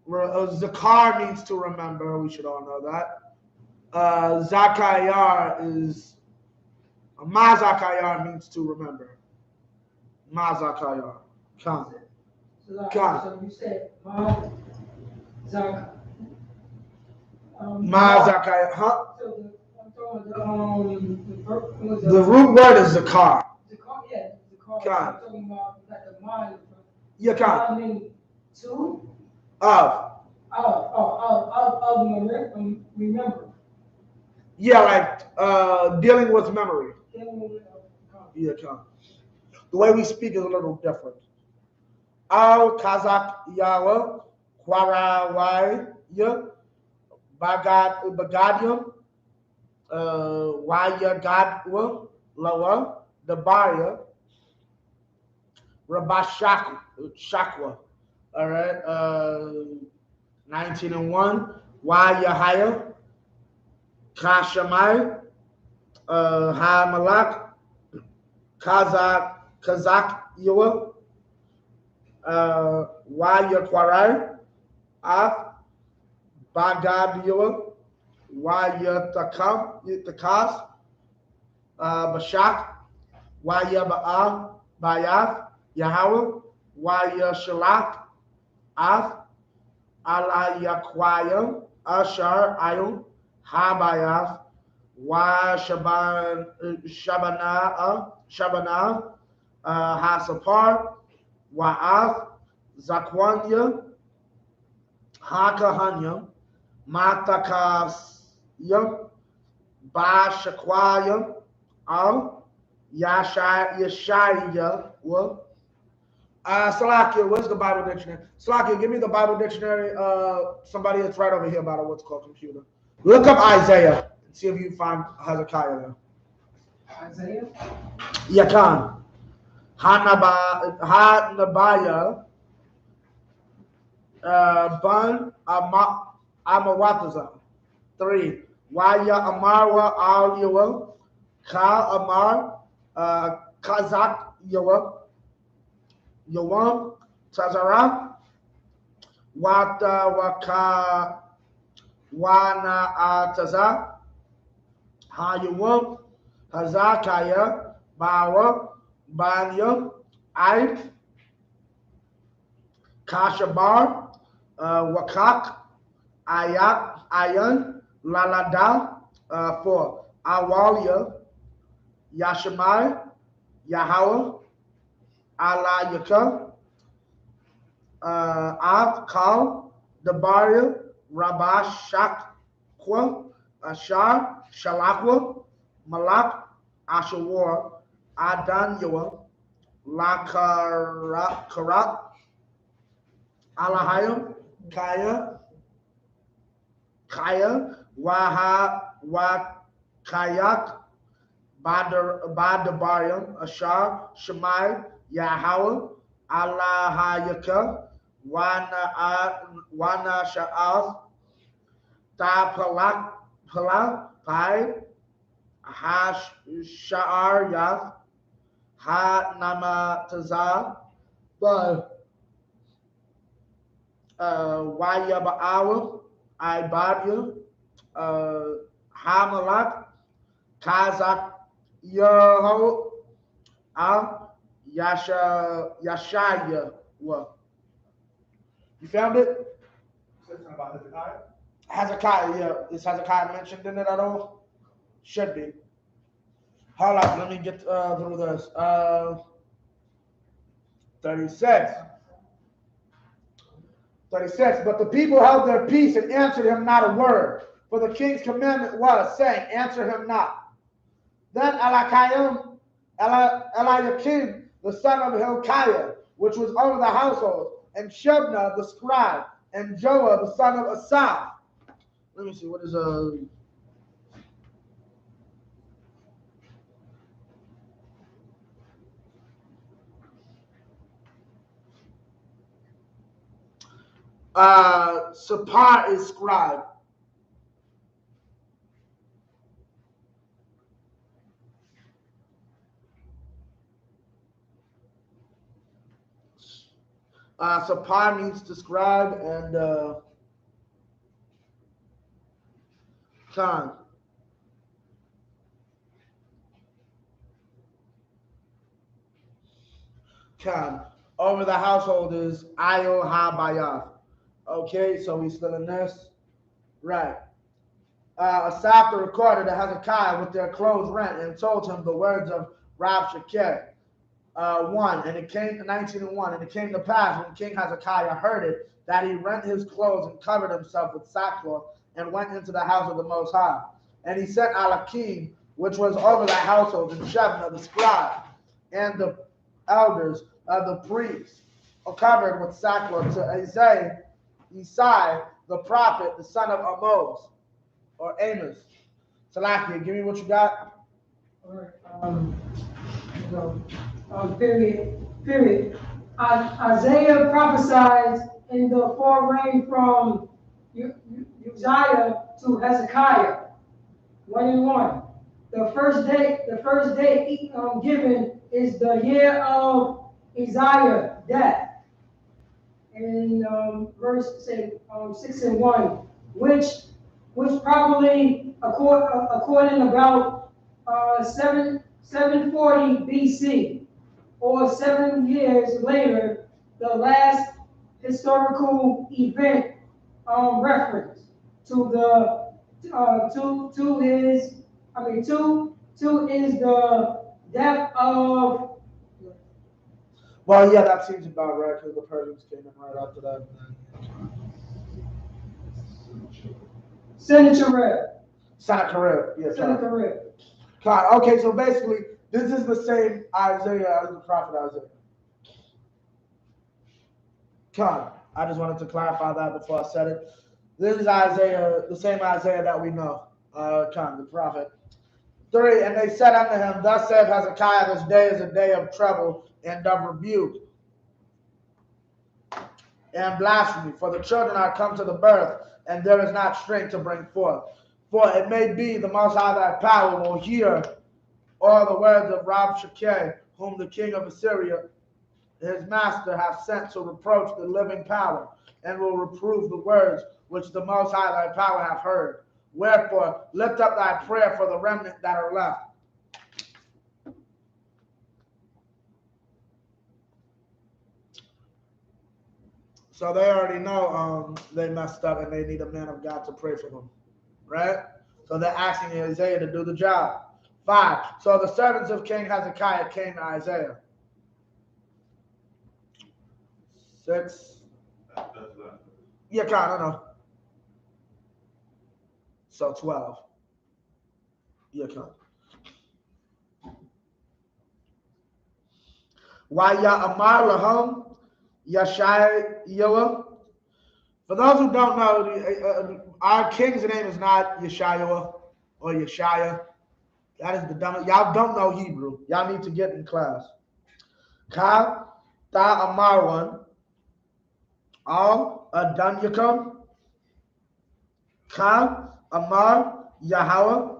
Zakar means to remember. We should all know that. Zakayar is Mazakayar means to remember. Mazakayar. Come. So you said Mazakayar. Huh? So I'm talking The root word is Zakar. Zakar, yeah, Zakar. God. I'm talking about like the mind. Yeah, God. I mean, two. Of. Remember. Yeah, like dealing with memory. Yeah, God. The way we speak is a little different. Al Kazak Yawa, Kwarawai, Bagadyum, Waya Gadwa, Loa, Dabaya, Shakwa. All right. 1901. Wayahaya, Kashamai, Ha Malak, Kazak Yawa, Waya Kwarai, Af, Bagad Yawa, Waya Takas, Bashak, Waya Ba'a, Bayaf, Yahweh, Waya Shalak, Af, Ala Yakwayam, Ashar, Ayum, Habayaf, Wa Shabana, Hasapar, Wa'af, Zakwanya, Hakahanyam, Matakasyam, Bashakwayam, Al, Yashaya, Salakia, where's the Bible dictionary? Salakia, give me the Bible dictionary. Somebody that's right over here about what's called computer. Look up Isaiah and see if you find Hezekiah there. Isaiah? Yakan. Hanabaya. Ban Amawataza. 3. Waya Amarwa Al Yawa. Ka Amar. Kazak Yawa. Yawam, Tazara, Wata Waka Wana Ataza, Ha Yawam, Hezekiah, Bawa, Banya, Ike, Kashabar, Wakak, Ayan, Lalada, for Awalia, Yashimai, Yahweh, Alayaka, Av, Kal, Debaria, Rabashakwa, Ashar, Shalakwa, Malak, Ashawar, Adanyua, Lakarat, Alahayim, Kaya, Wakayak, Badabarium, Ashar, Shemai, Yahweh, Allahayaka, Wana Sha'al, Ta Palak, Pai, Hash Sha'ar Yath, Ha Namatazah, Wayaba'awa, Ibadia, Hamalak, Kazak, Yaho, Yashaya. You found it? Something about Hezekiah? Hezekiah, yeah. Is Hezekiah mentioned in it at all? Should be. Hold up, let me get through this. 36. 36. But the people held their peace and answered him not a word. For the king's commandment was, saying, answer him not. Then Eliakim, the son of Hilkiah, which was over the household, and Shebna, the scribe, and Joah, the son of Asaph. Let me see, what is Sapar is scribe. Sapar means to scribe, and Khan. Khan. Over the household is Ayo Ha. Okay, so we still in this. Right. Asaph recorded to Hezekiah with their clothes rent and told him the words of Y.A.H.N.Na. 1, and it came 19:1, and it came to pass when King Hezekiah heard it that he rent his clothes and covered himself with sackcloth and went into the house of the Most High. And he sent Eliakim, which was over the household, and Shebna the scribe, and the elders of the priests, covered with sackcloth, to Isai the prophet, the son of Amos, or Amos. Salakia, give me what you got. All right. Period. Isaiah prophesied in the forerign from Uzziah to Hezekiah. 1:1. The first day given is the year of Uzziah's death. In verse 6:1, which probably according about 740 BC, or 7 years later, the last historical event reference to is the death of. Well, yeah, that seems about right, because the Persians came in right after that. Sennacherib. Yeah, Sennacherib. God. Okay, so basically, this is the same Isaiah as the prophet Isaiah. God, I just wanted to clarify that before I said it. This is Isaiah, the same Isaiah that we know, the prophet. 3, and they said unto him, thus saith Hezekiah, this day is a day of trouble and of rebuke and blasphemy, for the children are come to the birth, and there is not strength to bring forth. For it may be the Most High thy power will hear all the words of Y.A.H.N.Na, whom the king of Assyria, his master, hath sent to reproach the living power, and will reprove the words which the Most High thy power hath heard. Wherefore, lift up thy prayer for the remnant that are left, So they already know they messed up and they need a man of God to pray for them. Right? So they're asking Isaiah to do the job. 5. So the servants of King Hezekiah came to Isaiah. 6. Yeah, kind of know. So 12. Yeah, kind. YAHANNA lahum Yeshayah. For those who don't know, our king's name is not Yeshayah or Yeshaya. That is the dumbest. Y'all don't know Hebrew. Y'all need to get in class. Ka ta amar one. Al Adanyakam. Ka amar Yahweh.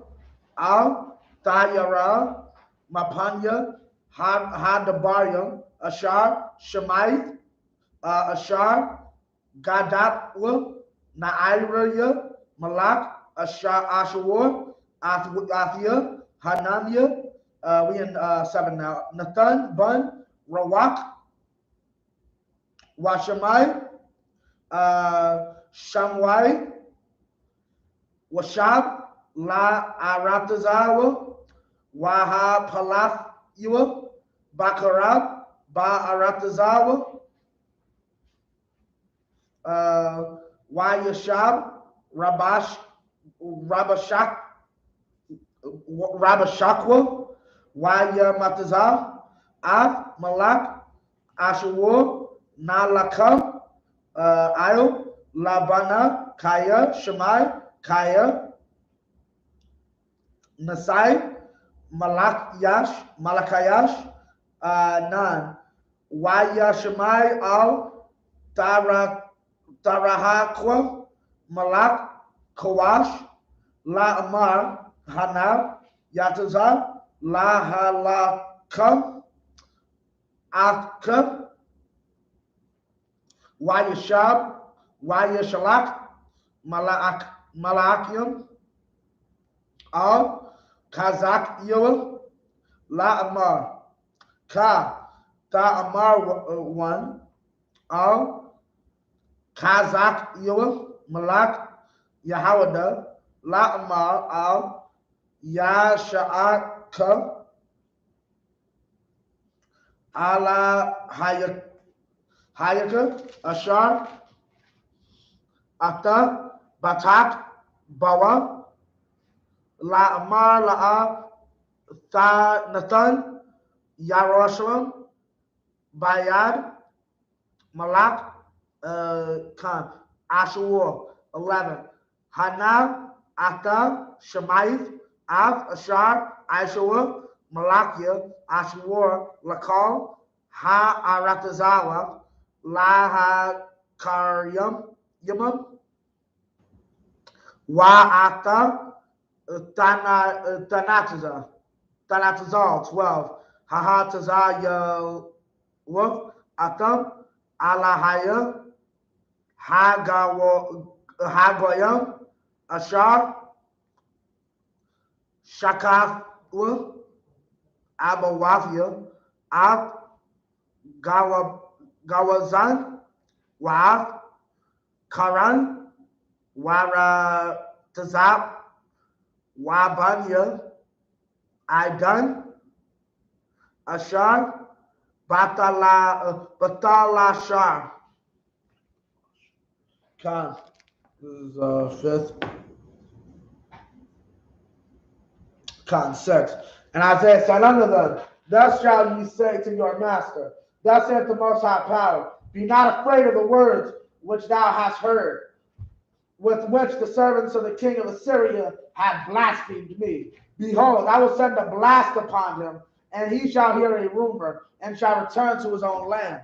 Al Tayara Mapanya Hadabaryam Ashar Shemaith Ashar Gadapwa Nairaya Malak Ashar Ashawar Athia Hanania. We in 7 now. Nathan Bun Rawak Washamai Shamwai Washab La Aratazawa Waha Palathua Bakarab Ba Aratazawa Wayashab Rabashak Rabashakwa Waya Matazah Av Malak Ashawar Nalakam Ayo Labana Kaya Shemai Kaya Nasai Malakayash Nan Waya Shemai Al Tarahakwa Malak Kawash La Amar Hana Yataza La Halakam Atkam Wayashab Wayashalak Malakium Al Kazak Yoel La Amar Ka Ta Amar one Al Kazak Yoel Malak Yahawada La Amar Al Yasha'aka Ala Hayaka Ashar Ata Batak Bawa La Amar La Nathan Yaroshalam Bayad Malak Khan Ashur 11 Hana Ata Shemaith Av Ashar Ishua Malakia Ashur Lakal Ha Aratazawa La Ha Karyam Yamam Wa Ata Tanatazal 12 Hahatazal Wuf Atam Alahaya Hagoyam Ashar Shakaf Abawafia Ab Gawazan Waaf Karan Wara Tazab Wabanya Aidan Ashar Batala Shar. Khan. This is 5th. Khan 6. And Isaiah said unto them, thus shall ye say to your master, thus saith the Most High Power, be not afraid of the words which thou hast heard, with which the servants of the king of Assyria have blasphemed me. Behold, I will send a blast upon him, and he shall hear a rumor, and shall return to his own land.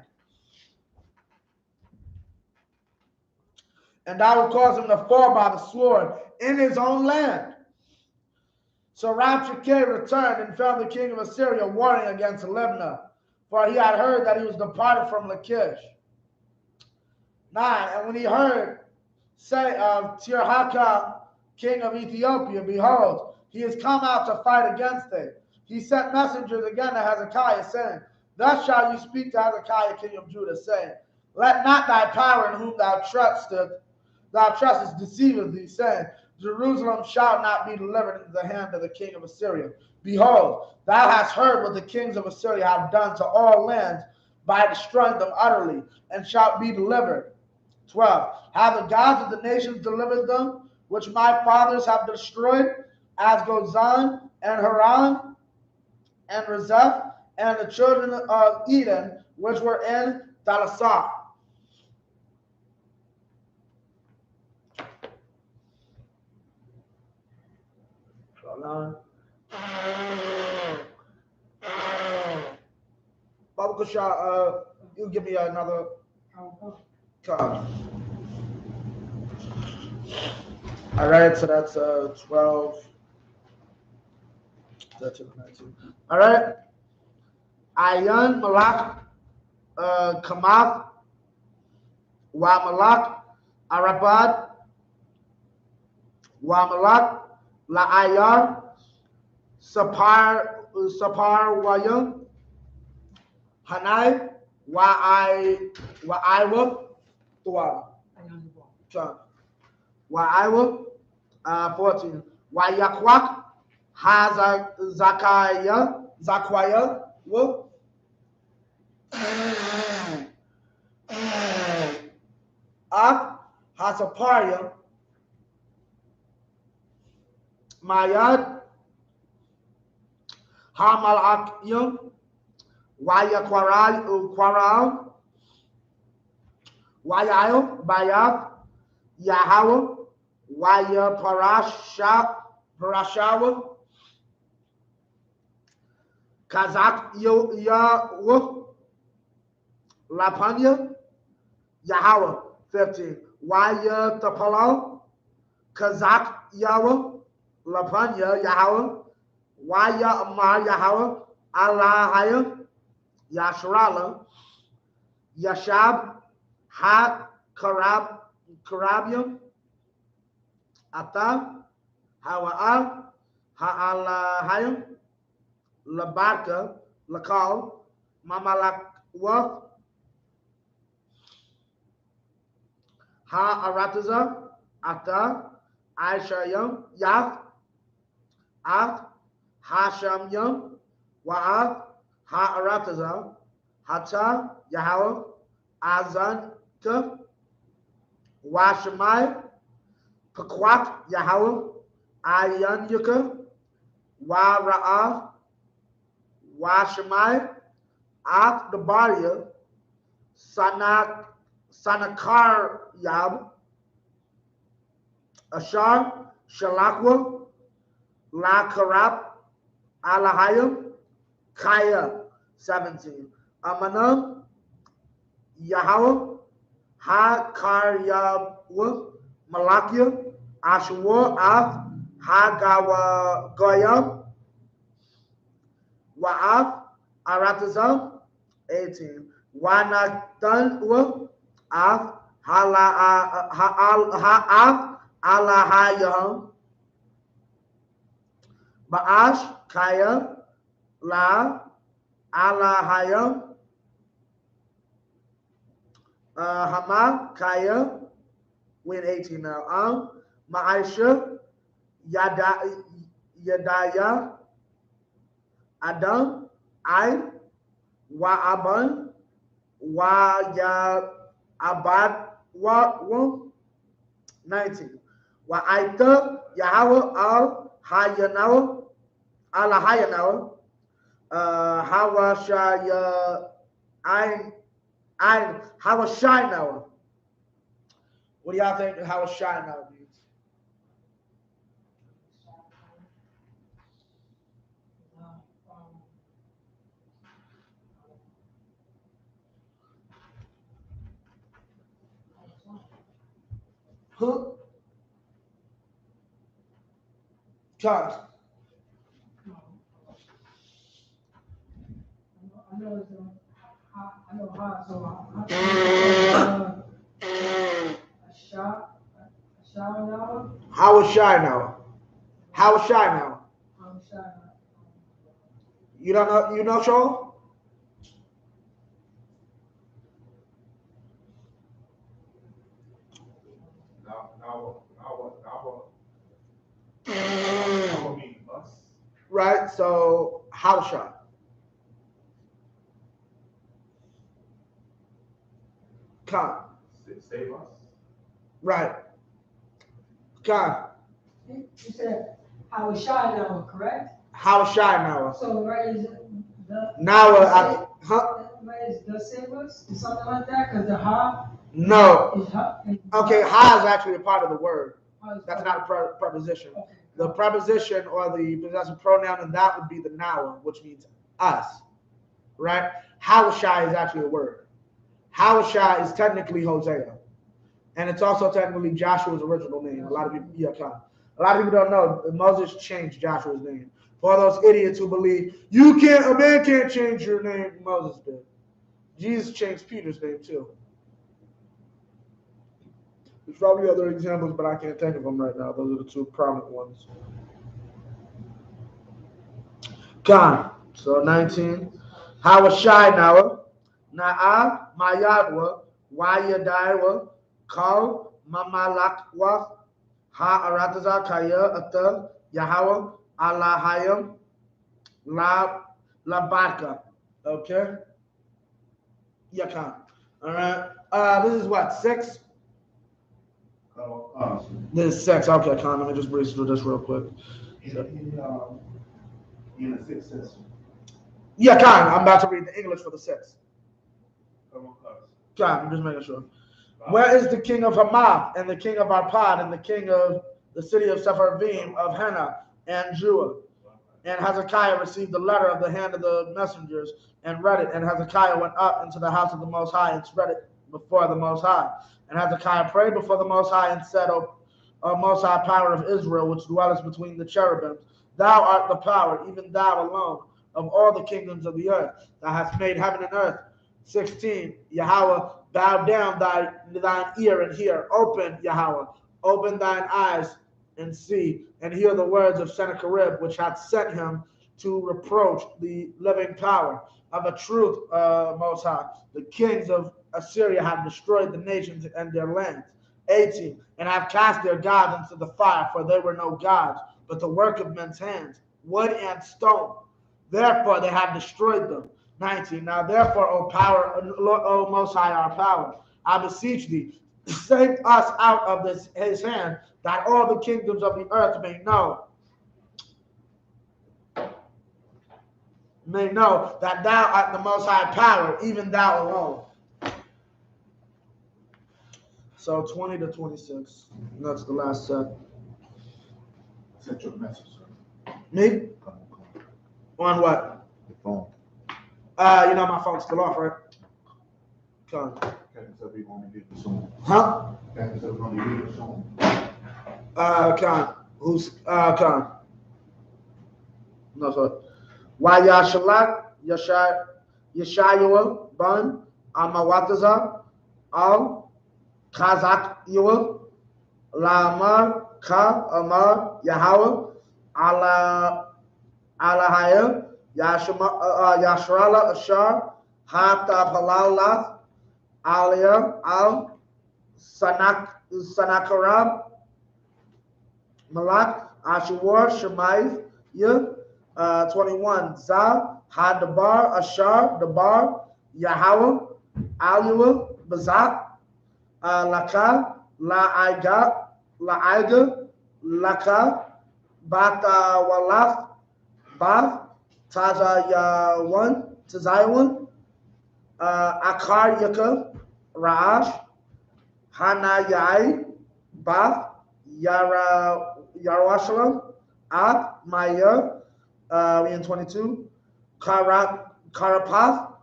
And I will cause him to fall by the sword in his own land. So Isupk returned and found the king of Assyria warring against Libnah, for he had heard that he was departed from Lachish. 9. And when he heard say of Tirhakah, king of Ethiopia, behold, he is come out to fight against thee, he sent messengers again to Hezekiah, saying, thus shall you speak to Hezekiah, king of Judah, saying, Let not thy power in whom thou trustest deceive thee, saying, Jerusalem shall not be delivered into the hand of the king of Assyria. Behold, thou hast heard what the kings of Assyria have done to all lands by destroying them utterly, and shalt be delivered. 12. Have the gods of the nations delivered them, which my fathers have destroyed, as Gozan and Haran and Rezeph, and the children of Eden, which were in Thalasar. Baba Kusha, you give me another card. All right, so that's 12, 13, 19. All right. Ayan Malak Kamath Wa Malak Arabad Wa Malak La Ayar Sapar Wayam Hanai Wa Iwa Tuwa Wa Iwa 14 Wa Yakwak Ha Zakaya Wo Ak Hasaparia Mayad Hamal Akyum Waya Quaral Wayail Bayab Yahawa Waya Parashawa Kazak Yawa Lapanya Yahawa 15 Waya Tapalo Kazak Yawa Lapanya Yahawa Waya Amar Yahawa Allahaya Yashrala Yashab Ha Karabium Ata Hawa'al Ha'alahayim Labarka Lakal Mamalakwa Ha-Arataza, Ata, Aishayam, Yath, Ath, Hashamyam, Wa'ath, Ha-Arataza, Hata, Yahweh, Azanka, Washamai, Pakwat, Yahweh, Ayanyuka, Wa-Ra'ath, Washamai, Ath, Dabaria, Sanakar Yab, Ashar, Shalakwa, La Karab, Alahayim, Kaya, 17. Amanam, Yahweh, Ha Karyabwa, Malakia, Ashwa, Af, Ha Goyam, Wa'af, Aratazam, 18. Wanatan, Af, Ha'af, Alahayam, Ba'ash, Kaya, La, Alahayam, Hama, Kaya, we're in 18 now. Ma'aisha, Yadaya, Adam, Wa'aban, Abad, 19. Wa'aita, Yahweh, Al-Hayanawa, Al-Hayanawa, Hawashaya, Hawashinawa. What do y'all think Hawashinawa means? Huh? Charles. I know how, so How is shy now? How is shy now? You don't know, Sean? right? So Hawashai. Khan. Save us. Right. Khan. You said Hawashai now, correct? Hawashai now. So right is the Now, right is the save us? Is something like that? Because the ha no. is ha. Okay, ha is actually a part of the word. That's not a preposition. Okay. The preposition or the possessive pronoun in that would be the noun, which means us, right? Hawashai is actually a word. Hawashai is technically Hosea, and it's also technically Joshua's original name. A lot of people, a lot of people don't know Moses changed Joshua's name. For those idiots who believe a man can't change your name, Moses did. Jesus changed Peter's name too. There's probably other examples, but I can't think of them right now. Those are the two prominent ones. Khan. So 19. Hawashai Nawa. Na'a Mayadwa. Wayadaiwa. Kal Mamalakwa. Ha Kaya Ata Yahweh Allahayim La Labaka. Okay? Yeah, Khan. All right. This is what? 6? This is 6. Okay, Con. Let me just breeze through this real quick. In the 6 says. Yeah, Con. I'm about to read the English for the 6. Con, I'm just making sure. Where is the king of Hamath, and the king of Arpad, and the king of the city of Sepharvaim, of Hena, and Jua? And Hezekiah received the letter of the hand of the messengers, and read it. And Hezekiah went up into the house of the Most High, and spread it before the Most High. And Hezekiah prayed before the Most High, and said, O Most High power of Israel, which dwellest between the cherubims, thou art the power, even thou alone, of all the kingdoms of the earth. Thou hast made heaven and earth. 16. Yahweh, bow down thine ear and hear. Open, Yahweh, open thine eyes and see, and hear the words of Sennacherib, which hath sent him to reproach the living power. Of a truth, Most High, the kings of Assyria have destroyed the nations and their lands. 18. And have cast their gods into the fire, for they were no gods, but the work of men's hands, wood and stone. Therefore they have destroyed them. 19. Now therefore, O power, O Most High, our power, I beseech thee, save us out of his hand, that all the kingdoms of the earth may know that thou art the Most High power, even thou alone. So 20 to 26. That's the last set. Sent your message, sir. Me? On what? The phone. My phone's still off, right? Come. Captain said we gonna get it soon. Huh? Captain said we're gonna get it soon. Con. Who's Con? No, sorry. Wayashalak Yeshayua Ban Amawataza Al Kazak Yua Lamar Ka Amar Yahweh Alahaya Yashrala Ashar Hata Palalat Alia Al Sanakarab Malak Ashur Shemai 21. Zal Hadabar Ashar Dabar Yahweh Alua Bazak Laka Laiga Laka Bata Walaf Bath Tazayawan Akar Yaka Raj Hanayai Bath Yarwashalam Ab Maya in 22. Karapath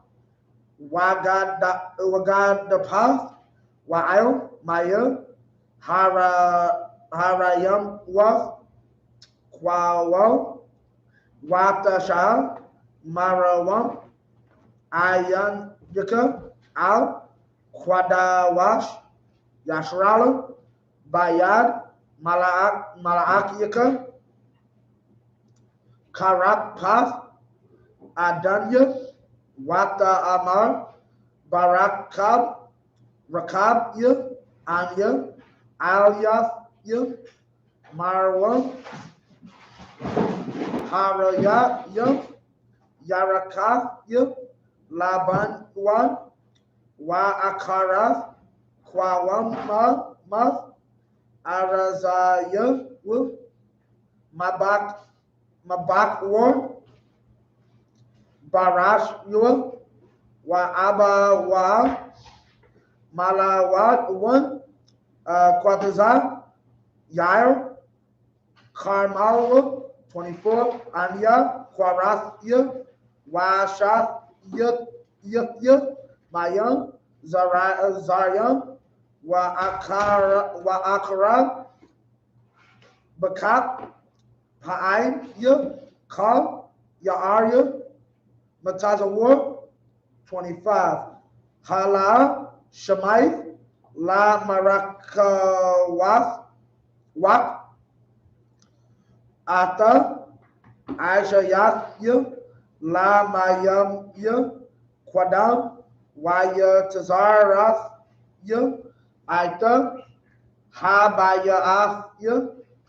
Wagadapath Wa'il Maya Harayam Waf Kwawa Watasha Marawam Ayan Yaka Al Kwadawash Yashrala Bayad Malaak Yaka Karapath Adanya Wata Amar Barakab Rakab Anya Alyaf Marwan Harayah, Yarakath, Laban, Wa Akarath, Kwawam, Arazayah, Mabak, Barash, Wa Aba, Malawat, Quatazar, Yair, Karmal, 24, Anya, Quarathia, Washath, Mayam, Zaryam, Wa Akara, Bakat, Pa'aim, Kal, Ya'arya, Matazawar, 25, Hala, Shemai, La Marakawath, Wak, Ata, Aisha La Mayam Kwadam, Waya Tazarath Aita, Habaya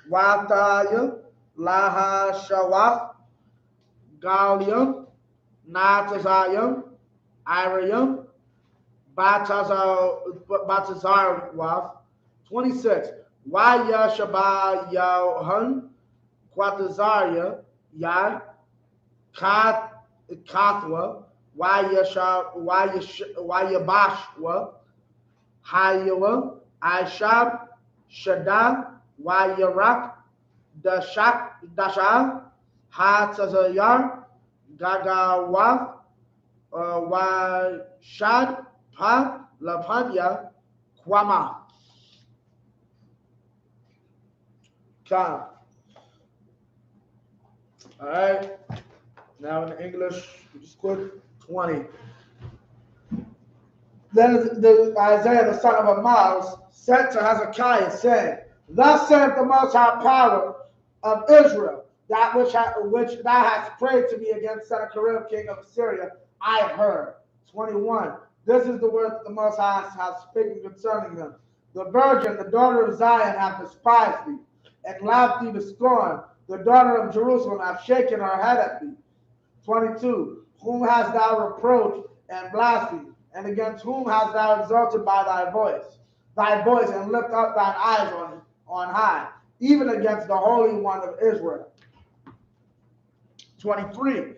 Wataya, Laha Shawath, Galium, Natazayam, Iriam, Batazarwath, 26. Waya Shaba Yahan, Quatazaria, Yad, Kathwa, Wayabashwa, Hayawa, I.S.U.P.K, Shada, Wayarak, Dasha, Hatazayar, Gagawa, Washad, Pa, Lapanya, Kwama. Come. All right. Now in English, just quick, 20. Then the Isaiah, the son of Amoz, sent to Hezekiah, saying, Thus saith the Most High Power of Israel, that which thou hast prayed to me against Sennacherib, king of Assyria, I have heard. 21. This is the word that the Most High has spoken concerning them. The virgin, the daughter of Zion, hath despised thee, and laughed thee to scorn. The daughter of Jerusalem hath shaken her head at thee. 22. Whom hast thou reproached and blasphemed? And against whom hast thou exalted by thy voice, and lift up thine eyes on high, even against the Holy One of Israel. 23.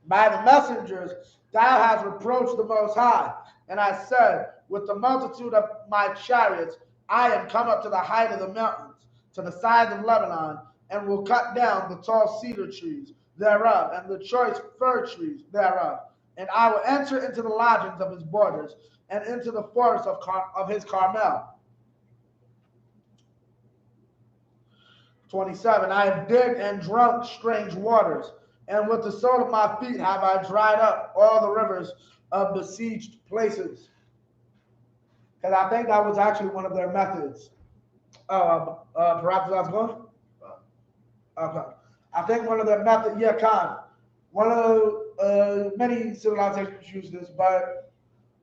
By the messengers thou hast reproached the Most High, and I said, with the multitude of my chariots, I am come up to the height of the mountains, to the sides of Lebanon, and will cut down the tall cedar trees thereof, and the choice fir trees thereof. And I will enter into the lodgings of his borders, and into the forest of his Carmel. 27. I have digged and drunk strange waters, and with the sole of my feet have I dried up all the rivers of besieged places. Because I think that was actually one of their methods. Perhaps that's going? Okay. I think one of their methods, one of many civilizations use this, but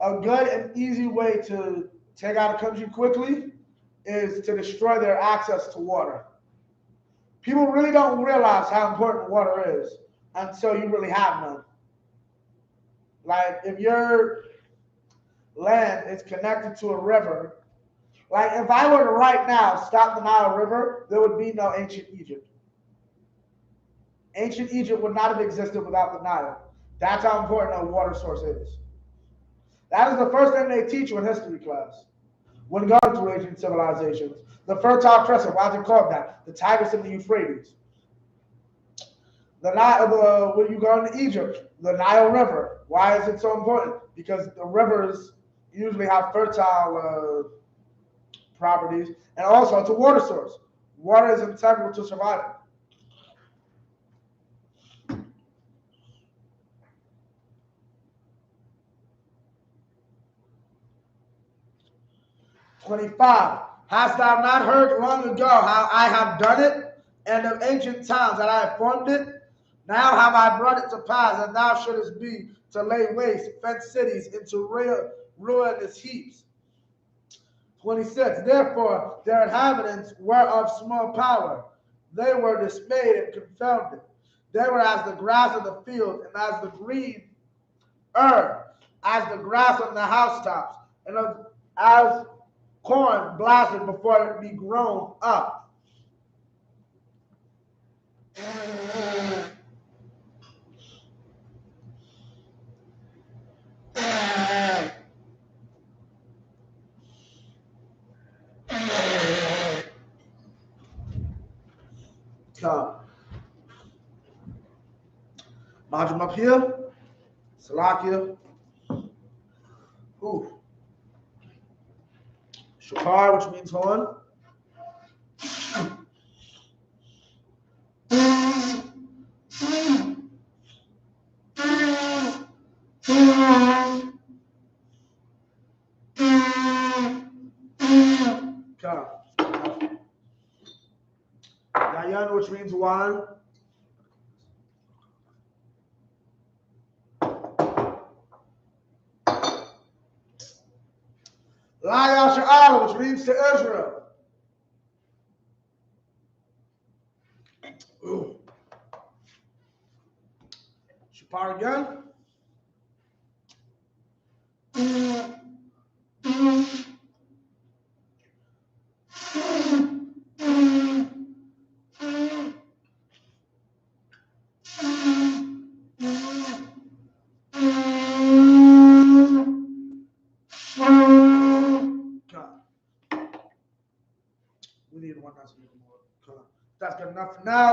a good and easy way to take out a country quickly is to destroy their access to water. People really don't realize how important water is until you really have none. Like if your land is connected to a river, like if I were to right now stop the Nile River, there would be no ancient Egypt. Ancient Egypt would not have existed without the Nile. That's how important a water source is. That is the first thing they teach you in history class when going through ancient civilizations. The Fertile Crescent, why is it called that? The Tigris and the Euphrates. The Nile, when you go into Egypt, the Nile River. Why is it so important? Because the rivers usually have fertile properties, and also it's a water source. Water is integral to survival. "25. Hast thou not heard long ago how I have done it, and of ancient times that I have formed it? Now have I brought it to pass, and thou shouldest be to lay waste fenced cities into ruinous heaps. 26. Therefore their inhabitants were of small power. They were dismayed and confounded. They were as the grass of the field, and as the green herb, as the grass on the housetops, and as corn blasted before it be grown up. Margin up here, Salakia, Shakar, which means horn. Yayan, which means wine. YAHANNA, which means to Israel. Shapar again. We need one that's more. That's good enough for now.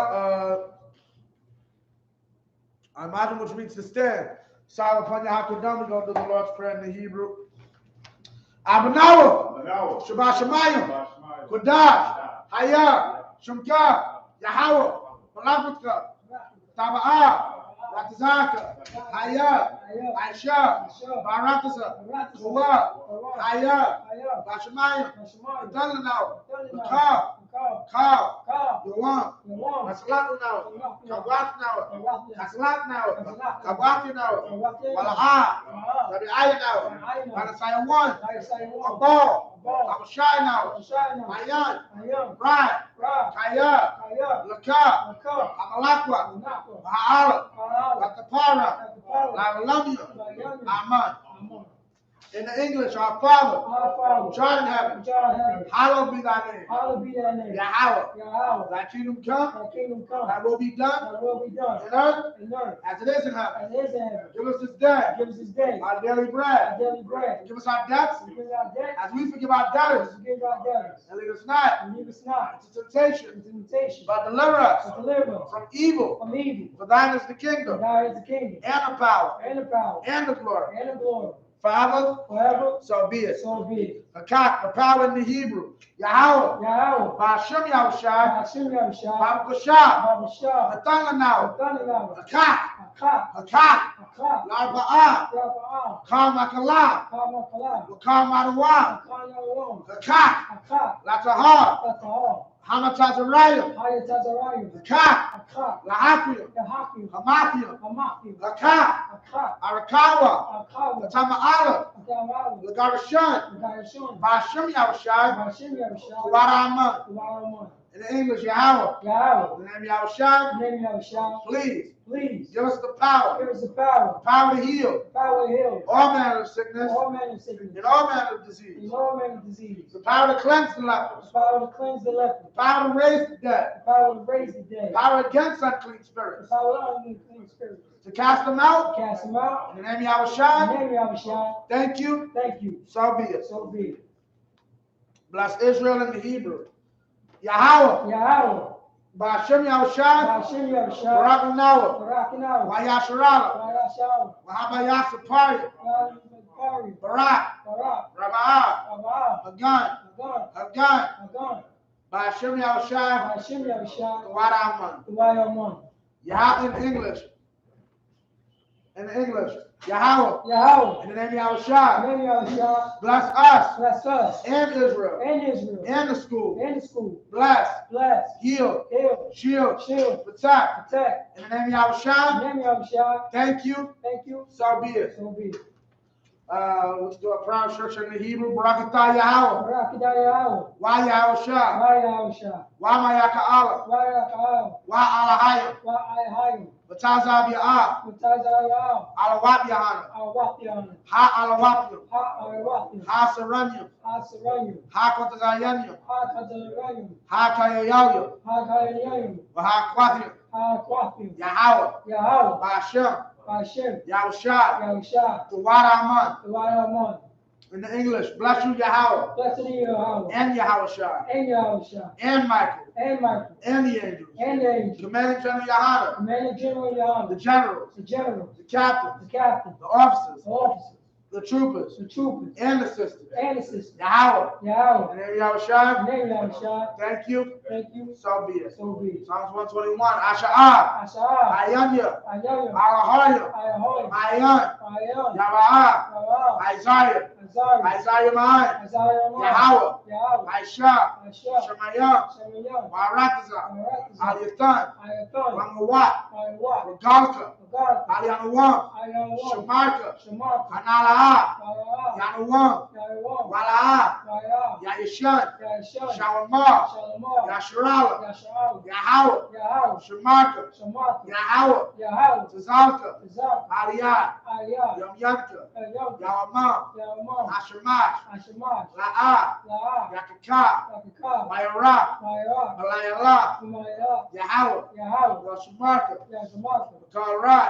I imagine which means to stand. Silent upon your Hakadam, we're going to do the Lord's Prayer in the Hebrew. Abanawa, Shabbat Shemayim, Kodash, Hayah, Shumka, Yahweh, Malakutka, Taba'ah, Ratazaka, Hayah, I.S.U.P.K, Barakasa, Kuwa, Hayah, Bashamayim, Adalanawa, Makar, Kal, Yawan, Masalatanawa, Kawatanawa, Kasalatanawa, Kawatanawa, Walaha, Tabi'ayanawa, Banasayawan, Abal, Abashayanawa, Mayan, Brad, Kaya, Laka, Amalakwa, Maha'ala, Latapara, Lalamia, Aman. In the English, our Father, which art in heaven, hallowed be thy name. Yahweh, thy kingdom come, thy will be done, in earth, as it is in heaven. Give us this day our daily bread. Give us our debts, as we forgive our debtors. And lead us not into temptation, but deliver us from evil. For thine is the kingdom, and the power, and the glory. Forever, so be it. The power in the Hebrew. Yahweh. Ba'ashem Yahushai. Ba'akushah. Atananaw. Hakak. Larba'ah. Karmakalah. Karmadawa. Hakak. Latahar. Hamatazarayim. Hakak. Lahakiyah. Hamakiyah. Hakak. Arakawa. Tama'ala. Lagarashan. Ba'ashem Yahushai. Waraman. In the English, Yahweh. In the name of Yahushai. Please give us the power. Power to heal. All manner of sickness. And all manner of disease. The power to cleanse the lepers. The power to raise the dead. Power against unclean spirits. To cast them out. In the name of Yahushai. Thank you. So be it. Bless Israel in the Hebrew. Yahweh. Ba'ashem Yahushai. Barakanawa. Wayasharala. Wahabayasapari. Barak. Raba'ah. Hagan. Ba'ashem Yahushai. Waraman. Yah in English. Yahweh. In the name of Yahushai. Bless us. And Israel. And the school. Bless. Heal. Shield. Protect. In the name of Yahushai. Thank you. So be it. Let's do a proud church in the Hebrew. Barakatah Yahweh. Wa Yahweh Shah. Wa Mayaka Allah. Wa Alahayim. Batazab Ya'ah. Alawap Yahanna. Ha Alawapim. Ha Saranyam. Ha Kotazayanyam. Ha Kayayayam. Wa Ha Kwathim. Yahweh. Ba'ashem. Yahushua. Tawaraman. In the English, bless you, Yahweh. And Yahushua. And Michael. And the angels. Commanding General Yahanna. The generals. The captains. The officers. The troopers. And the sisters. Yahweh. In the name of Yahushua. Thank you. So be it. Psalms 121. Asha'ah. Ayanya. Alahayim. Mayan. Yahweh. Isaiah. Isaiah Ma'an. Yahweh. Aisha. Shemayam. Warataza. Aliyatan. Ramawat. Regalka. Aliyanawam. Shemarka. Hanalaha. Yanawam. Walaha. Yayishan. Shalamah. Yasharala. Yahweh. Shemarka. Yahweh. Tazalka. Aliyah. Yamyanka. Yawamam. Hashemash. La'ah. Yakaka. Mayarah. Malayallah. Yahweh. Yashamarka. Makarai.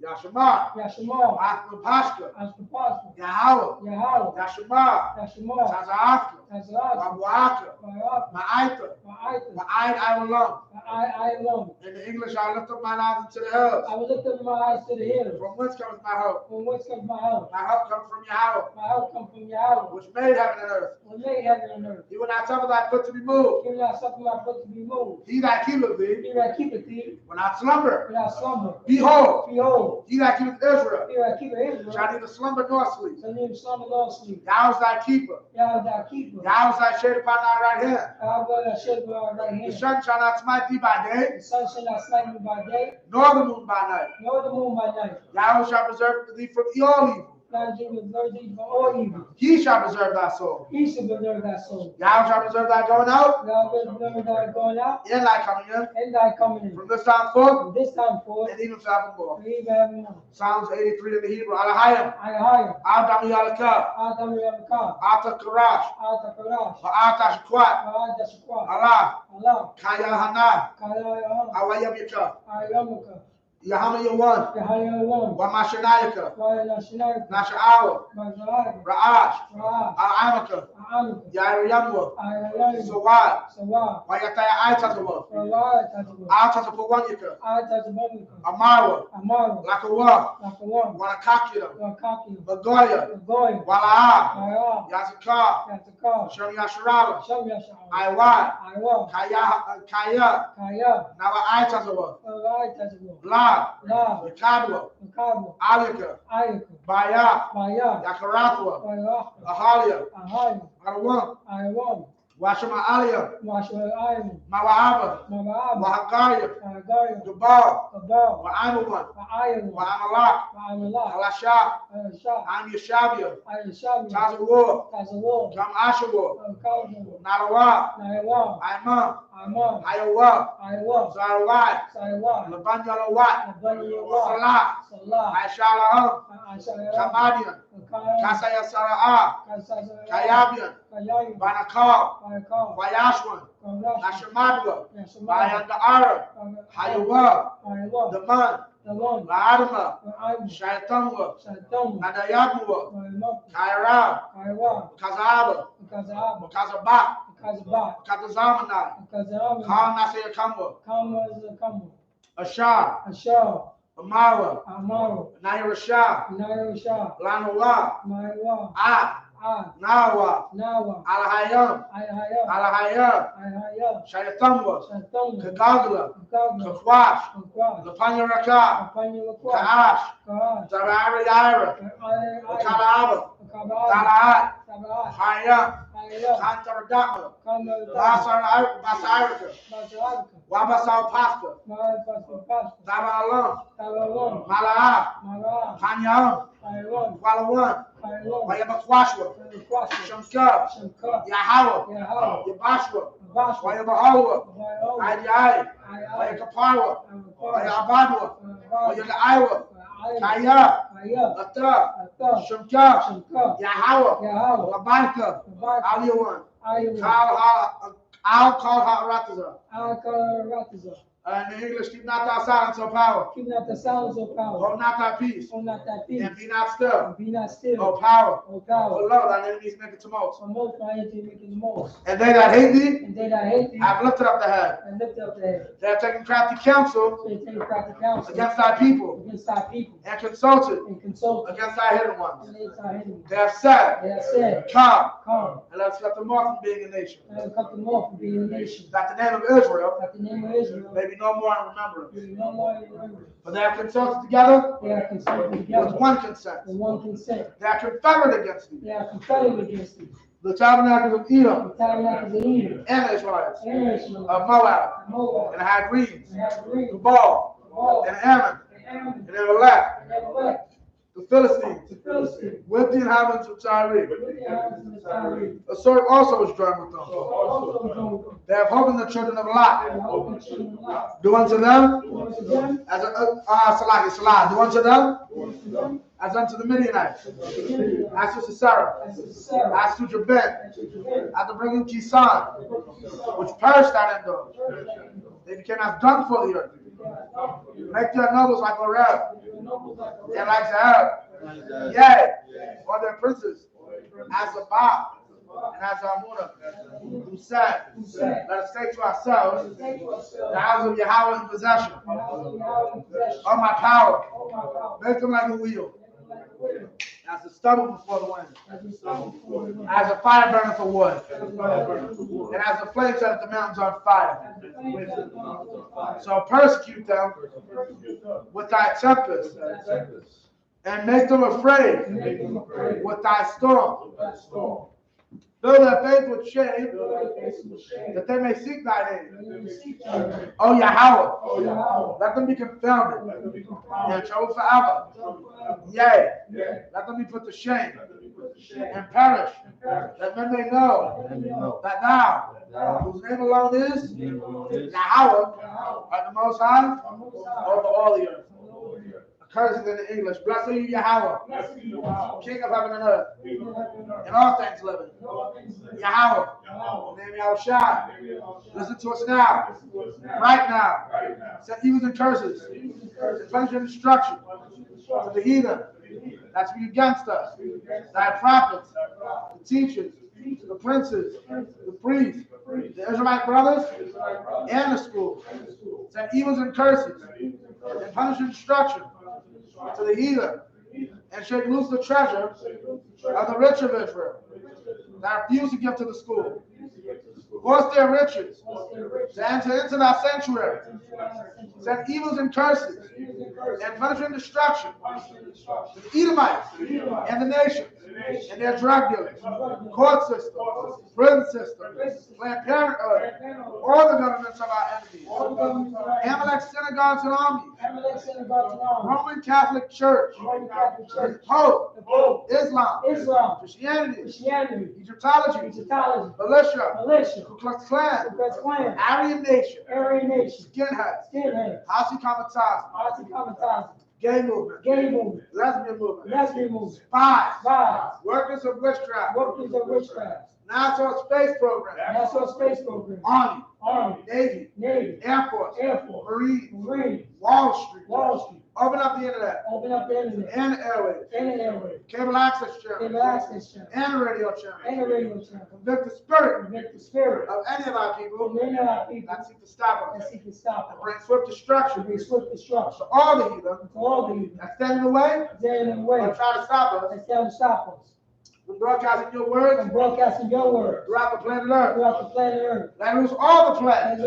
Yashemar. Aspapashka. Yahweh. Yashemar. Tazahafka. Wabuaka. Ma'aita. Ma'aid I alone. In the English, I lift up mine eyes into the hills. From whence comes my help? My help comes from Yahweh. Which made heaven and earth. He will not suffer thy foot to be moved. He that keepeth thee will not slumber. Behold, he that keepeth Israel shall neither slumber nor sleep. Thou is thy keeper. Thou is thy shade upon thy right hand. The sun shall not smite thee by day, nor the moon by night. Thou shalt preserve thee from all evil. He shall preserve thy soul. Thou shalt preserve thy going out. And thy coming in. From this time forth. And even forevermore. Psalms 83 in the Hebrew. Alahayim. Adam Yalaka. Ata Karash. Ata Shakwat. Allah. Kayahana. Awayamika. Yahanna Yawan. Wamashanayaka. Nasha'awa. Ra'ash. A'amaka. Yariyamwa. Sawad. Wayataya Aitazawa. Aitazapawanyaka. Amarwa. Lakawa. Wanakakira. Bagoya. Wala'a. Yazaka. Shem Yasharala. Iwad. Kaya. Nawa Aitazawa. Yakadwa, Alika, Baya, Yakarathwa, Ahalia, Arwam, Washama Alia, Mawa'aba, Wahagaya, Gabal, Wa'anawan, Wa'amalak, Alasha, Am Yashabia, Tazawar, Jam Ashawar, Nalawa, Imam, Iowa, Sarawai, Labanjalawat, Salah, I.S.U.P.K, Kamadian, Kasaya Sara'a, Kayabian, Banakal, Wayashwan, Nashamadwa, Bayanda Ara, Hayawa, the Man, La'adama, Shaitanwa, Nadayabwa, Kaira, Kazaba, Kazabak, Kazamana, Khan Nasaya Kamwa, Ashar, Amara, Naira Shah, Lanawa, Nawa, Alahayam, Shaitamwa, Kagagla, Kakwash, Lapanya Raka, Kaash, Zarara Yaira, Kalaba, Talaat, Hayam, Kantaradama, Basarika, Wabasal Pasta, Daba Alam, Malaa, Panyam, Kwalawan, Wayabakwashwa, Shamka, Yahawa, Yabashwa, Wayabahalwa, Ayai, Wayakapara, Wayabadwa, Wayagaiwa, Kaya, Ata, Shamka, Yahawa, Labanka, Aliyawan, I'll call Rataza. In English, keep not thy silence or power. Keep not the silence, O power. Hold not thy peace. Hold not thy peace. And be not still. And be not still. O power. O power. For lo, thine enemies make it tumult. For lo, thine enemies make it tumult. And they that hate thee, And they that hate thee, have lifted up the head. and lift up the head. They have taken crafty counsel They take crafty counsel against thy people, against thy people, and consulted and consult against thy hidden ones. against thy enemies. They have said, They have said, Come, Come, and let's cut them off from being a nation, and I will cut them off from being a nation. that the name of Israel That the name of Israel may be no more in remembrance. be no more in remembrance. For they have consulted together They are consulted together with one consent. with one consent. They are confederate against thee. They are confederate against thee. The tabernacles of Edom The tabernacles of Edom, and the Israelites, and Israel, of Moab, Moab, and the Hagrees, and Haggrees, Gebal, Gaul, and Ammon, and Ammon, and Amalek, and Amalek, the Philistines, the Philistines, with the inhabitants of Tyre. with the Arabs and the Tyre. A sword also was drawn with them. Also joined They have hope in the children of Lot. them. Hope and children of Lot. Do unto them Unto them, as Salah. Do unto them unto them, as unto the Midianites, as as to Sisera, to Sarah, as to Jabin, as to Jacob, as to bring Kisan, which perished at Endor. They became as dung for the earth. Make their nobles like Oreb, and like Zahab, yea, or their princes, as Sabbath, and as Amunah, who said, let us take to ourselves the house of Yahweh in possession, of my power, make them like a wheel, as the stubble before the wind, as a fire burner for wood, and as the flame set the mountains on fire. So persecute them with thy tempest, and make them afraid with thy storm. Fill their faith with shame, that they may seek thy name. O Yahweh, let them be confounded and troubled forever. Yea, let them be put to shame and perish, that men may know that thou, whose name alone is Yahweh, art the Most High over all the earth. Curses in the English. Blessed are you, Yahweh, King of heaven and earth, and all things living. Yahweh, the name Yahushua. Listen to us now, right now. Set evils and curses, and punishment and destruction to the heathen that speak against us, thy prophets, the teachers, the princes, the priests, the Israelite brothers, and the schools. Set evils and curses, and punishment and destruction to the heathen, and shake loose the treasure of the rich of Israel, that refuse to give to the school. Force their riches to enter into thy sanctuary. Send evils and curses and punishment and destruction to the Edomites and the nations and their drug dealers, court system, prison system, Planned Parenthood, all the governments of our enemies, Amalek synagogues and armies, Roman Catholic Church, Pope, Islam, Christianity, Egyptology, militia, Ku Klux Klan, Aryan Nation, skinheads, Hasi Kamataza, gay movement, lesbian movement, spies, workers of witchcraft, NASA space program, Army, Navy, Air Force, Marine, Wall Street. Open up the internet. And airwaves. Cable access channel. And radio channel. Convict the spirit of any of our people that seek to stop us. And bring swift destruction to all the heathen that stand in the way or try to stop us. We're broadcasting your word throughout the planet Earth. Let loose all the plagues.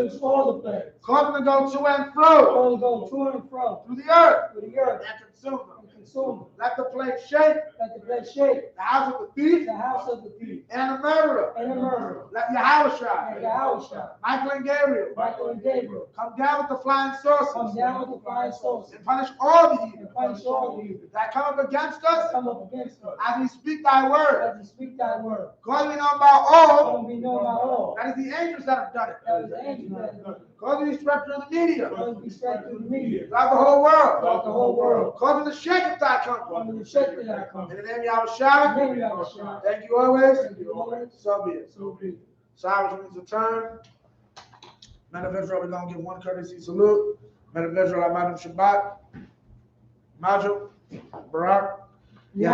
Cause them to go to and fro through the earth and consume them. Let the plague shake the house of the thief and the murderer. Let Yahushua, Michael and Gabriel, come down with the flying saucers and punish all the evil that come up against us as we speak thy word. Because we know about all, that is the angels that have done it. Because we spread through the media, throughout the whole world. Because of the shake of thy comfort. In the name of Yahushua, thank you always. So be it. So I was going to turn. Men of Israel, we're going to give one courtesy salute. Men of Israel, Madam Shabbat, Majum, Barak, Yad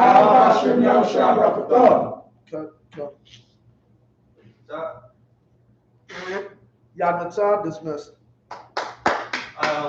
Matzah, dismissed.